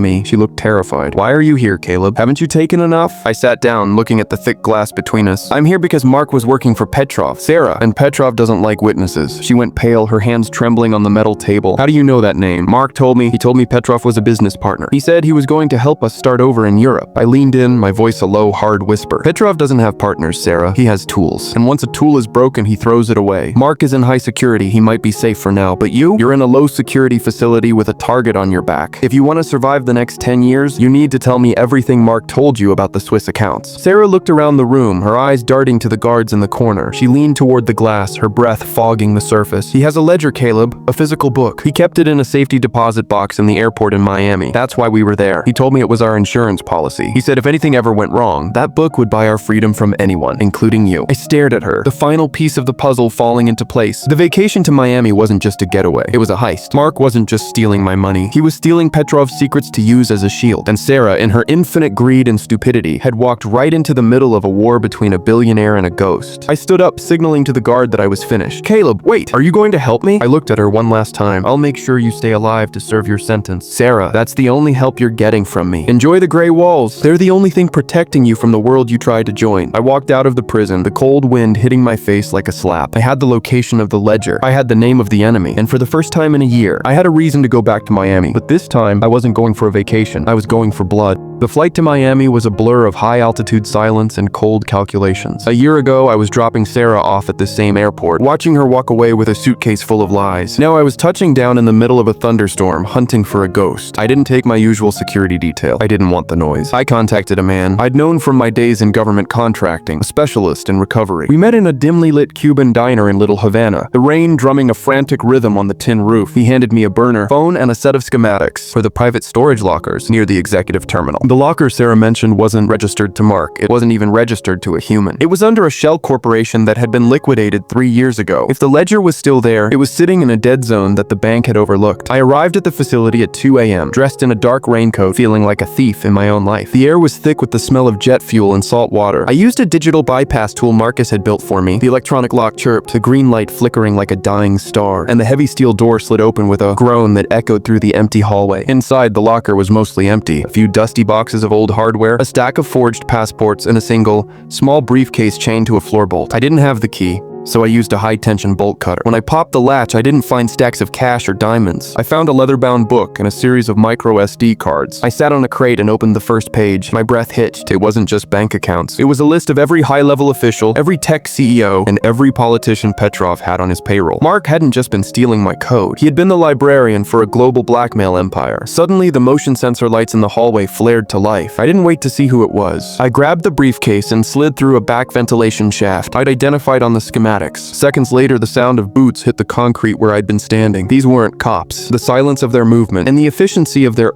me. She looked terrified. Why are you here, Caleb? Haven't you taken enough? I sat down, looking at the thick glass between us. I'm here because Mark was working for Petrov, Sarah, and Petrov doesn't like witnesses. She went pale, her hands trembling on the metal table. How do you know that name? Mark told me. He told me Petrov was a business partner. He said he was going to help us start over in Europe. I leaned in, my voice a low, hard whisper. Petrov doesn't have partners, Sarah. He has tools. And once a tool is broken, he throws it away. Mark is in high security. He might be safe for now. But you're in a low security facility with a target on your back. If you want to survive the next 10 years, you need to tell me everything Mark told you about the Swiss accounts. Sarah looked around the room, her eyes darting to the guards in the corner. She leaned toward the glass, her breath fogging the surface. He has a ledger, Caleb, a physical book. He kept it in a safety deposit box in the airport in Miami. That's why we were there. He told me it was our insurance policy. He said if anything ever went wrong, that book would buy our freedom from anyone, including you. I stared at her, the final piece of the puzzle falling into place. The vacation to Miami wasn't just a getaway. It was a heist. Mark wasn't just stealing my money. He was stealing Petrov's secrets to use as a shield. And Sarah, in her infinite greed and stupidity, had walked right into the middle of a war between a billionaire and a ghost. I stood up, signaling to the guard that I was finished. Caleb, wait, are you going to help me? I looked at her one last time. I'll make sure you stay alive to serve your sentence. Sarah, that's the only help you're getting from me. Enjoy the gray walls. They're the only thing protecting you from the world you tried to join. I walked out of the prison, the cold wind hitting my face like a slap. I had the location of the ledger. I had the name of the enemy. And for the first time in a year, I had a reason to go back to Miami. But this time, I wasn't going for a vacation. I was going for blood. The flight to Miami was a blur of high-altitude silence and cold calculations. A year ago, I was dropping Sarah off at the same airport, watching her walk away with a suitcase full of lies. Now I was touching down in the middle of a thunderstorm, hunting for a ghost. I didn't take my usual security detail. I didn't want the noise. I contacted a man I'd known from my days in government contracting, a specialist in recovery. We met in a dimly lit Cuban diner in Little Havana, the rain drumming a frantic rhythm on the tin roof. He handed me a burner, phone, and a set of schematics for the private storage lockers near the executive terminal. The locker Sarah mentioned wasn't registered to Mark. It wasn't even registered to a human. It was under a shell corporation that had been liquidated 3 years ago. If the ledger was still there, it was sitting in a dead zone that the bank had overlooked. I arrived at the facility at 2 a.m., dressed in a dark raincoat, feeling like a thief in my own life. The air was thick with the smell of jet fuel and salt water. I used a digital bypass tool Marcus had built for me. The electronic lock chirped, the green light flickering like a dying star, and the heavy steel door slid open with a groan that echoed through the empty hallway. Inside, the locker was mostly empty. A few dusty boxes of old hardware, a stack of forged passports, and a single, small briefcase chained to a floor bolt. I didn't have the key, so I used a high-tension bolt cutter. When I popped the latch, I didn't find stacks of cash or diamonds. I found a leather-bound book and a series of micro SD cards. I sat on a crate and opened the first page. My breath hitched. It wasn't just bank accounts. It was a list of every high-level official, every tech CEO, and every politician Petrov had on his payroll. Mark hadn't just been stealing my code. He had been the librarian for a global blackmail empire. Suddenly, the motion sensor lights in the hallway flared to life. I didn't wait to see who it was. I grabbed the briefcase and slid through a back ventilation shaft I'd identified on the schematic. automatics. Seconds later, the sound of boots hit the concrete where I'd been standing. These weren't cops. The silence of their movement and the efficiency of their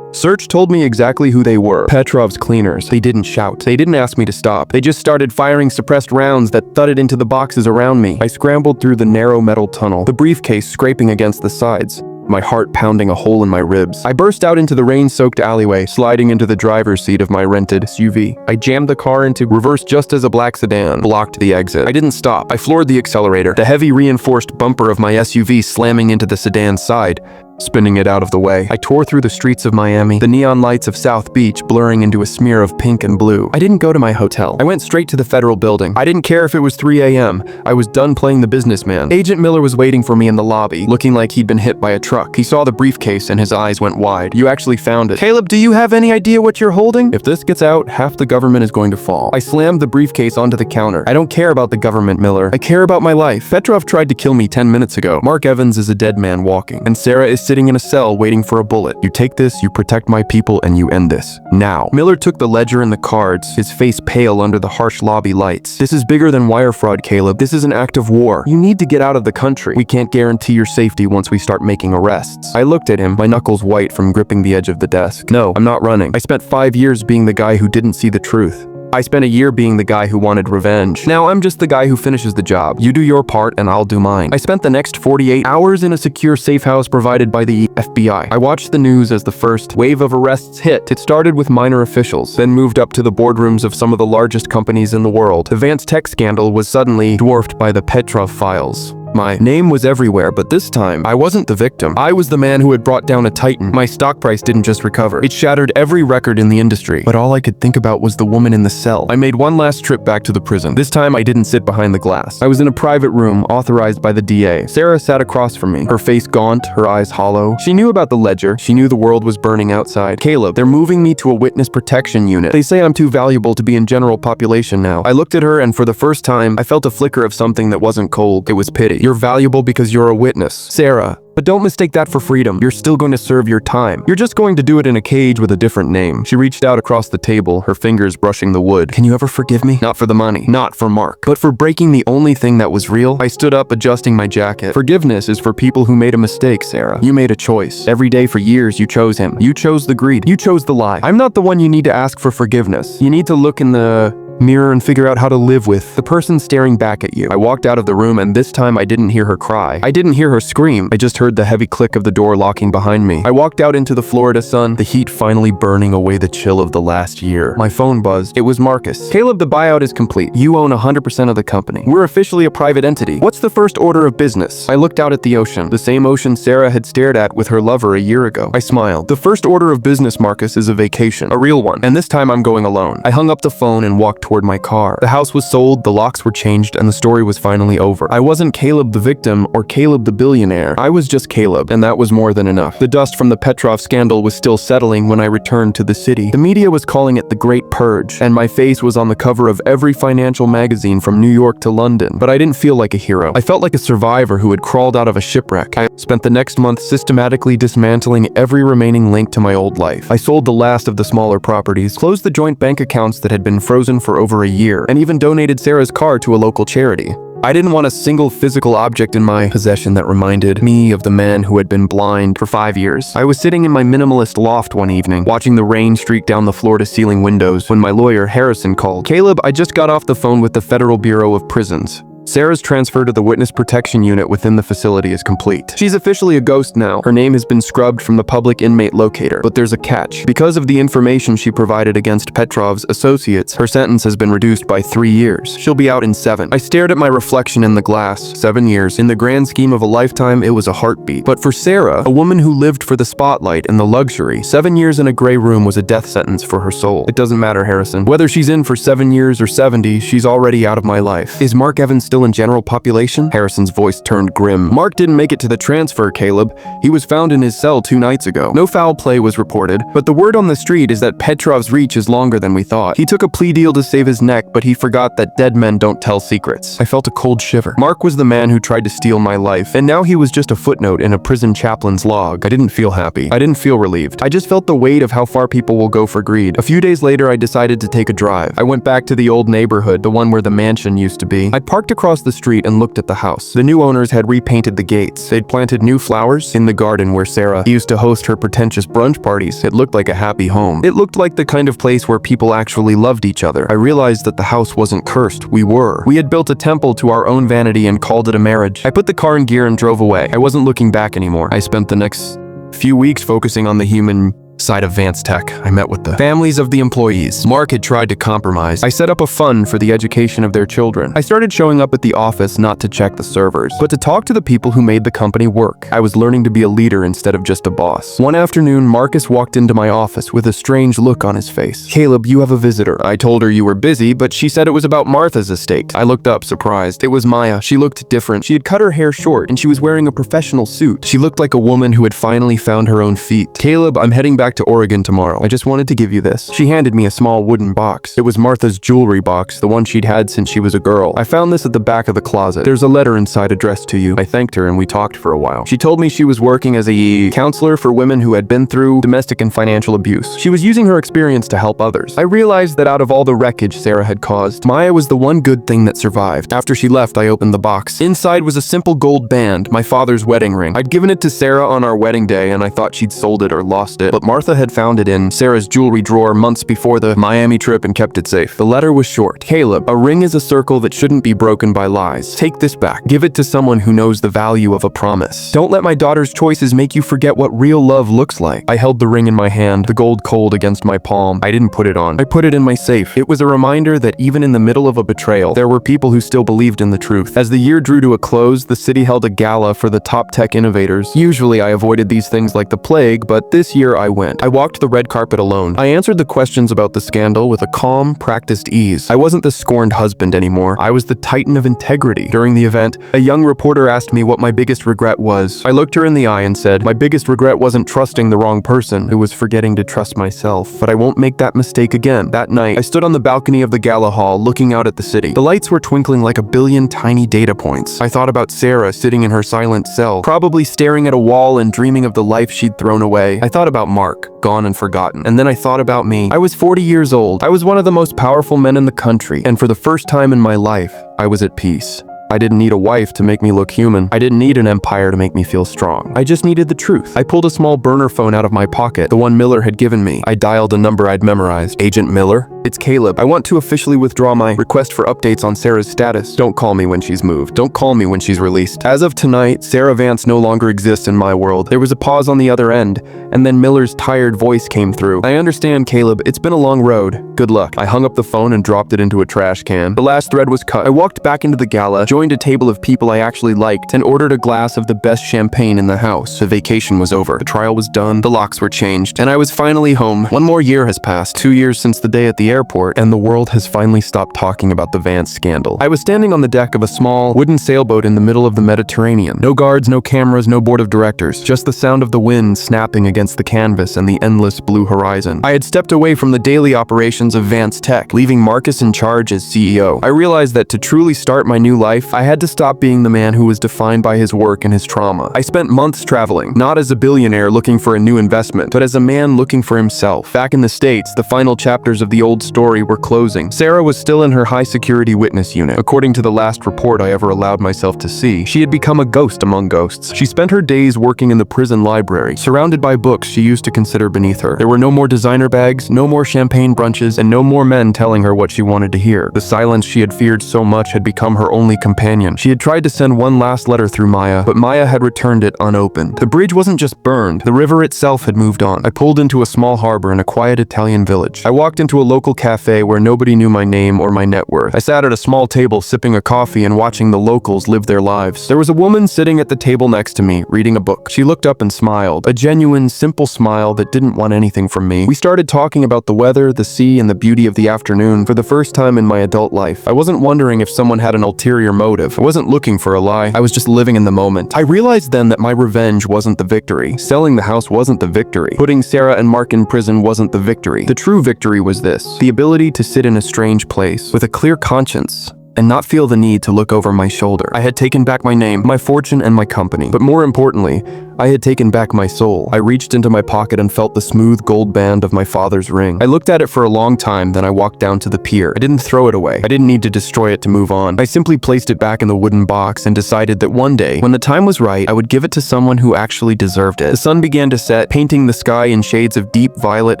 search told me exactly who they were. Petrov's cleaners. They didn't shout. They didn't ask me to stop. They just started firing suppressed rounds that thudded into the boxes around me. I scrambled through the narrow metal tunnel, the briefcase scraping against the sides, my heart pounding a hole in my ribs. I burst out into the rain-soaked alleyway, sliding into the driver's seat of my rented SUV. I jammed the car into reverse just as a black sedan blocked the exit. I didn't stop. I floored the accelerator, the heavy reinforced bumper of my SUV slamming into the sedan's side, spinning it out of the way. I tore through the streets of Miami, the neon lights of South Beach blurring into a smear of pink and blue. I didn't go to my hotel. I went straight to the federal building. I didn't care if it was 3 a.m. I was done playing the businessman. Agent Miller was waiting for me in the lobby, looking like he'd been hit by a truck. He saw the briefcase and his eyes went wide. "You actually found it. Caleb, do you have any idea what you're holding? If this gets out, half the government is going to fall." I slammed the briefcase onto the counter. "I don't care about the government, Miller. I care about my life. Petrov tried to kill me 10 minutes ago. Mark Evans is a dead man walking, and Sarah is sitting in a cell waiting for a bullet. You take this, you protect my people, and you end this. Now." Miller took the ledger and the cards, his face pale under the harsh lobby lights. "This is bigger than wire fraud, Caleb. This is an act of war. You need to get out of the country. We can't guarantee your safety once we start making arrests." I looked at him, my knuckles white from gripping the edge of the desk. "No, I'm not running. I spent 5 years being the guy who didn't see the truth. I spent a year being the guy who wanted revenge. Now I'm just the guy who finishes the job. You do your part and I'll do mine." I spent the next 48 hours in a secure safe house provided by the FBI. I watched the news as the first wave of arrests hit. It started with minor officials, then moved up to the boardrooms of some of the largest companies in the world. The Vance tech scandal was suddenly dwarfed by the Petrov files. My name was everywhere, but this time, I wasn't the victim. I was the man who had brought down a titan. My stock price didn't just recover. It shattered every record in the industry. But all I could think about was the woman in the cell. I made one last trip back to the prison. This time, I didn't sit behind the glass. I was in a private room, authorized by the DA. Sarah sat across from me, her face gaunt, her eyes hollow. She knew about the ledger. She knew the world was burning outside. "Caleb, they're moving me to a witness protection unit. They say I'm too valuable to be in general population now." I looked at her, and for the first time, I felt a flicker of something that wasn't cold. It was pity. "You're valuable because you're a witness, Sarah. But don't mistake that for freedom. You're still going to serve your time. You're just going to do it in a cage with a different name." She reached out across the table, her fingers brushing the wood. "Can you ever forgive me? Not for the money, not for Mark, but for breaking the only thing that was real." I stood up, adjusting my jacket. "Forgiveness is for people who made a mistake, Sarah. You made a choice. Every day for years, you chose him. You chose the greed. You chose the lie. I'm not the one you need to ask for forgiveness. You need to look in the mirror and figure out how to live with the person staring back at you." I walked out of the room, and this time I didn't hear her cry. I didn't hear her scream. I just heard the heavy click of the door locking behind me. I walked out into the Florida sun, the heat finally burning away the chill of the last year. My phone buzzed. It was Marcus. "Caleb, the buyout is complete. You own 100% of the company. We're officially a private entity. What's the first order of business?" I looked out at the ocean, the same ocean Sarah had stared at with her lover a year ago. I smiled. "The first order of business, Marcus, is a vacation. A real one. And this time I'm going alone." I hung up the phone and walked toward my car. The house was sold, the locks were changed, and the story was finally over. I wasn't Caleb the victim or Caleb the billionaire. I was just Caleb, and that was more than enough. The dust from the Petrov scandal was still settling when I returned to the city. The media was calling it the Great Purge, and my face was on the cover of every financial magazine from New York to London. But I didn't feel like a hero. I felt like a survivor who had crawled out of a shipwreck. I spent the next month systematically dismantling every remaining link to my old life. I sold the last of the smaller properties, closed the joint bank accounts that had been frozen for over a year, and even donated Sarah's car to a local charity. I didn't want a single physical object in my possession that reminded me of the man who had been blind for 5 years. I was sitting in my minimalist loft one evening, watching the rain streak down the floor-to-ceiling windows when my lawyer, Harrison, called. "Caleb, I just got off the phone with the Federal Bureau of Prisons. Sarah's transfer to the witness protection unit within the facility is complete. She's officially a ghost now. Her name has been scrubbed from the public inmate locator. But there's a catch. Because of the information she provided against Petrov's associates, her sentence has been reduced by 3 years. She'll be out in 7. I stared at my reflection in the glass. 7 years. In the grand scheme of a lifetime, it was a heartbeat. But for Sarah, a woman who lived for the spotlight and the luxury, 7 years in a gray room was a death sentence for her soul. It doesn't matter, Harrison. Whether she's in for 7 years or 70, she's already out of my life. Is Mark Evans still in general population? Harrison's voice turned grim. Mark didn't make it to the transfer, Caleb. He was found in his cell 2 nights ago. No foul play was reported, but the word on the street is that Petrov's reach is longer than we thought. He took a plea deal to save his neck, but he forgot that dead men don't tell secrets. I felt a cold shiver. Mark was the man who tried to steal my life, and now he was just a footnote in a prison chaplain's log. I didn't feel happy. I didn't feel relieved. I just felt the weight of how far people will go for greed. A few days later, I decided to take a drive. I went back to the old neighborhood, the one where the mansion used to be. I parked across across the street and looked at the house. The new owners had repainted the gates. They'd planted new flowers in the garden where Sarah used to host her pretentious brunch parties. It looked like a happy home. It looked like the kind of place where people actually loved each other. I realized that the house wasn't cursed. We were. We had built a temple to our own vanity and called it a marriage. I put the car in gear and drove away. I wasn't looking back anymore. I spent the next few weeks focusing on the human side of Vance Tech. I met with the families of the employees. Mark had tried to compromise. I set up a fund for the education of their children. I started showing up at the office not to check the servers, but to talk to the people who made the company work. I was learning to be a leader instead of just a boss. One afternoon, Marcus walked into my office with a strange look on his face. "Caleb, you have a visitor." I told her you were busy, but she said it was about Martha's estate. I looked up, surprised. It was Maya. She looked different. She had cut her hair short, and she was wearing a professional suit. She looked like a woman who had finally found her own feet. "Caleb, I'm heading back to Oregon tomorrow. I just wanted to give you this." She handed me a small wooden box. It was Martha's jewelry box, the one she'd had since she was a girl. "I found this at the back of the closet. There's a letter inside addressed to you." I thanked her and we talked for a while. She told me she was working as a counselor for women who had been through domestic and financial abuse. She was using her experience to help others. I realized that out of all the wreckage Sarah had caused, Maya was the one good thing that survived. After she left, I opened the box. Inside was a simple gold band, my father's wedding ring. I'd given it to Sarah on our wedding day and I thought she'd sold it or lost it, but Martha had found it in Sarah's jewelry drawer months before the Miami trip and kept it safe. The letter was short. "Caleb, a ring is a circle that shouldn't be broken by lies. Take this back. Give it to someone who knows the value of a promise. Don't let my daughter's choices make you forget what real love looks like." I held the ring in my hand, the gold cold against my palm. I didn't put it on. I put it in my safe. It was a reminder that even in the middle of a betrayal, there were people who still believed in the truth. As the year drew to a close, the city held a gala for the top tech innovators. Usually I avoided these things like the plague, but this year I went. I walked the red carpet alone. I answered the questions about the scandal with a calm, practiced ease. I wasn't the scorned husband anymore. I was the titan of integrity. During the event, a young reporter asked me what my biggest regret was. I looked her in the eye and said, "My biggest regret wasn't trusting the wrong person. It was forgetting to trust myself. But I won't make that mistake again." That night, I stood on the balcony of the gala hall, looking out at the city. The lights were twinkling like a billion tiny data points. I thought about Sarah sitting in her silent cell, probably staring at a wall and dreaming of the life she'd thrown away. I thought about Mark, gone and forgotten. And then I thought about me. I was 40 years old. I was one of the most powerful men in the country. And for the first time in my life, I was at peace. I didn't need a wife to make me look human. I didn't need an empire to make me feel strong. I just needed the truth. I pulled a small burner phone out of my pocket, the one Miller had given me. I dialed a number I'd memorized. "Agent Miller? It's Caleb. I want to officially withdraw my request for updates on Sarah's status. Don't call me when she's moved. Don't call me when she's released. As of tonight, Sarah Vance no longer exists in my world." There was a pause on the other end, and then Miller's tired voice came through. "I understand, Caleb. It's been a long road. Good luck." I hung up the phone and dropped it into a trash can. The last thread was cut. I walked back into the gala, joined a table of people I actually liked, and ordered a glass of the best champagne in the house. The vacation was over. The trial was done. The locks were changed, and I was finally home. One more year has passed. 2 years since the day at the airport, and the world has finally stopped talking about the Vance scandal. I was standing on the deck of a small wooden sailboat in the middle of the Mediterranean. No guards, no cameras, no board of directors. Just the sound of the wind snapping against the canvas and the endless blue horizon. I had stepped away from the daily operations of Vance Tech, leaving Marcus in charge as CEO. I realized that to truly start my new life, I had to stop being the man who was defined by his work and his trauma. I spent months traveling, not as a billionaire looking for a new investment, but as a man looking for himself. Back in the States, the final chapters of the old story were closing. Sarah was still in her high-security witness unit. According to the last report I ever allowed myself to see, she had become a ghost among ghosts. She spent her days working in the prison library, surrounded by books she used to consider beneath her. There were no more designer bags, no more champagne brunches, and no more men telling her what she wanted to hear. The silence she had feared so much had become her only companion. She had tried to send one last letter through Maya, but Maya had returned it unopened. The bridge wasn't just burned, the river itself had moved on. I pulled into a small harbor in a quiet Italian village. I walked into a local cafe where nobody knew my name or my net worth. I sat at a small table sipping a coffee and watching the locals live their lives. There was a woman sitting at the table next to me, reading a book. She looked up and smiled, a genuine, simple smile that didn't want anything from me. We started talking about the weather, the sea, and the beauty of the afternoon. For the first time in my adult life, I wasn't wondering if someone had an ulterior motive. I wasn't looking for a lie. I was just living in the moment. I realized then that my revenge wasn't the victory. Selling the house wasn't the victory. Putting Sarah and Mark in prison wasn't the victory. The true victory was this: the ability to sit in a strange place with a clear conscience and not feel the need to look over my shoulder. I had taken back my name, my fortune, and my company. But more importantly, I had taken back my soul. I reached into my pocket and felt the smooth gold band of my father's ring. I looked at it for a long time, then I walked down to the pier. I didn't throw it away. I didn't need to destroy it to move on. I simply placed it back in the wooden box and decided that one day, when the time was right, I would give it to someone who actually deserved it. The sun began to set, painting the sky in shades of deep violet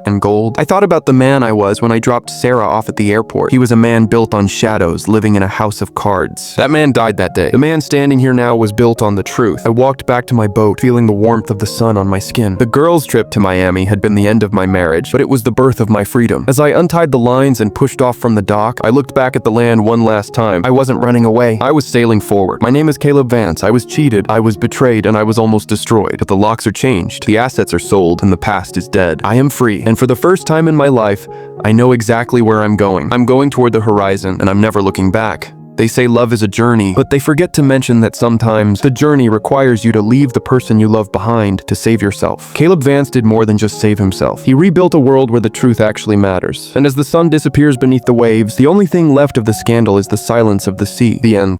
and gold. I thought about the man I was when I dropped Sarah off at the airport. He was a man built on shadows, living in a house of cards. That man died that day. The man standing here now was built on the truth. I walked back to my boat, feeling the warmth of the sun on my skin. The girls' trip to Miami had been the end of my marriage, but it was the birth of my freedom. As I untied the lines and pushed off from the dock, I looked back at the land one last time. I wasn't running away. I was sailing forward. My name is Caleb Vance. I was cheated, I was betrayed, and I was almost destroyed. But the locks are changed, the assets are sold, and the past is dead. I am free, and for the first time in my life, I know exactly where I'm going. I'm going toward the horizon, and I'm never looking back. They say love is a journey, but they forget to mention that sometimes the journey requires you to leave the person you love behind to save yourself. Caleb Vance did more than just save himself. He rebuilt a world where the truth actually matters. And as the sun disappears beneath the waves, the only thing left of the scandal is the silence of the sea. The end.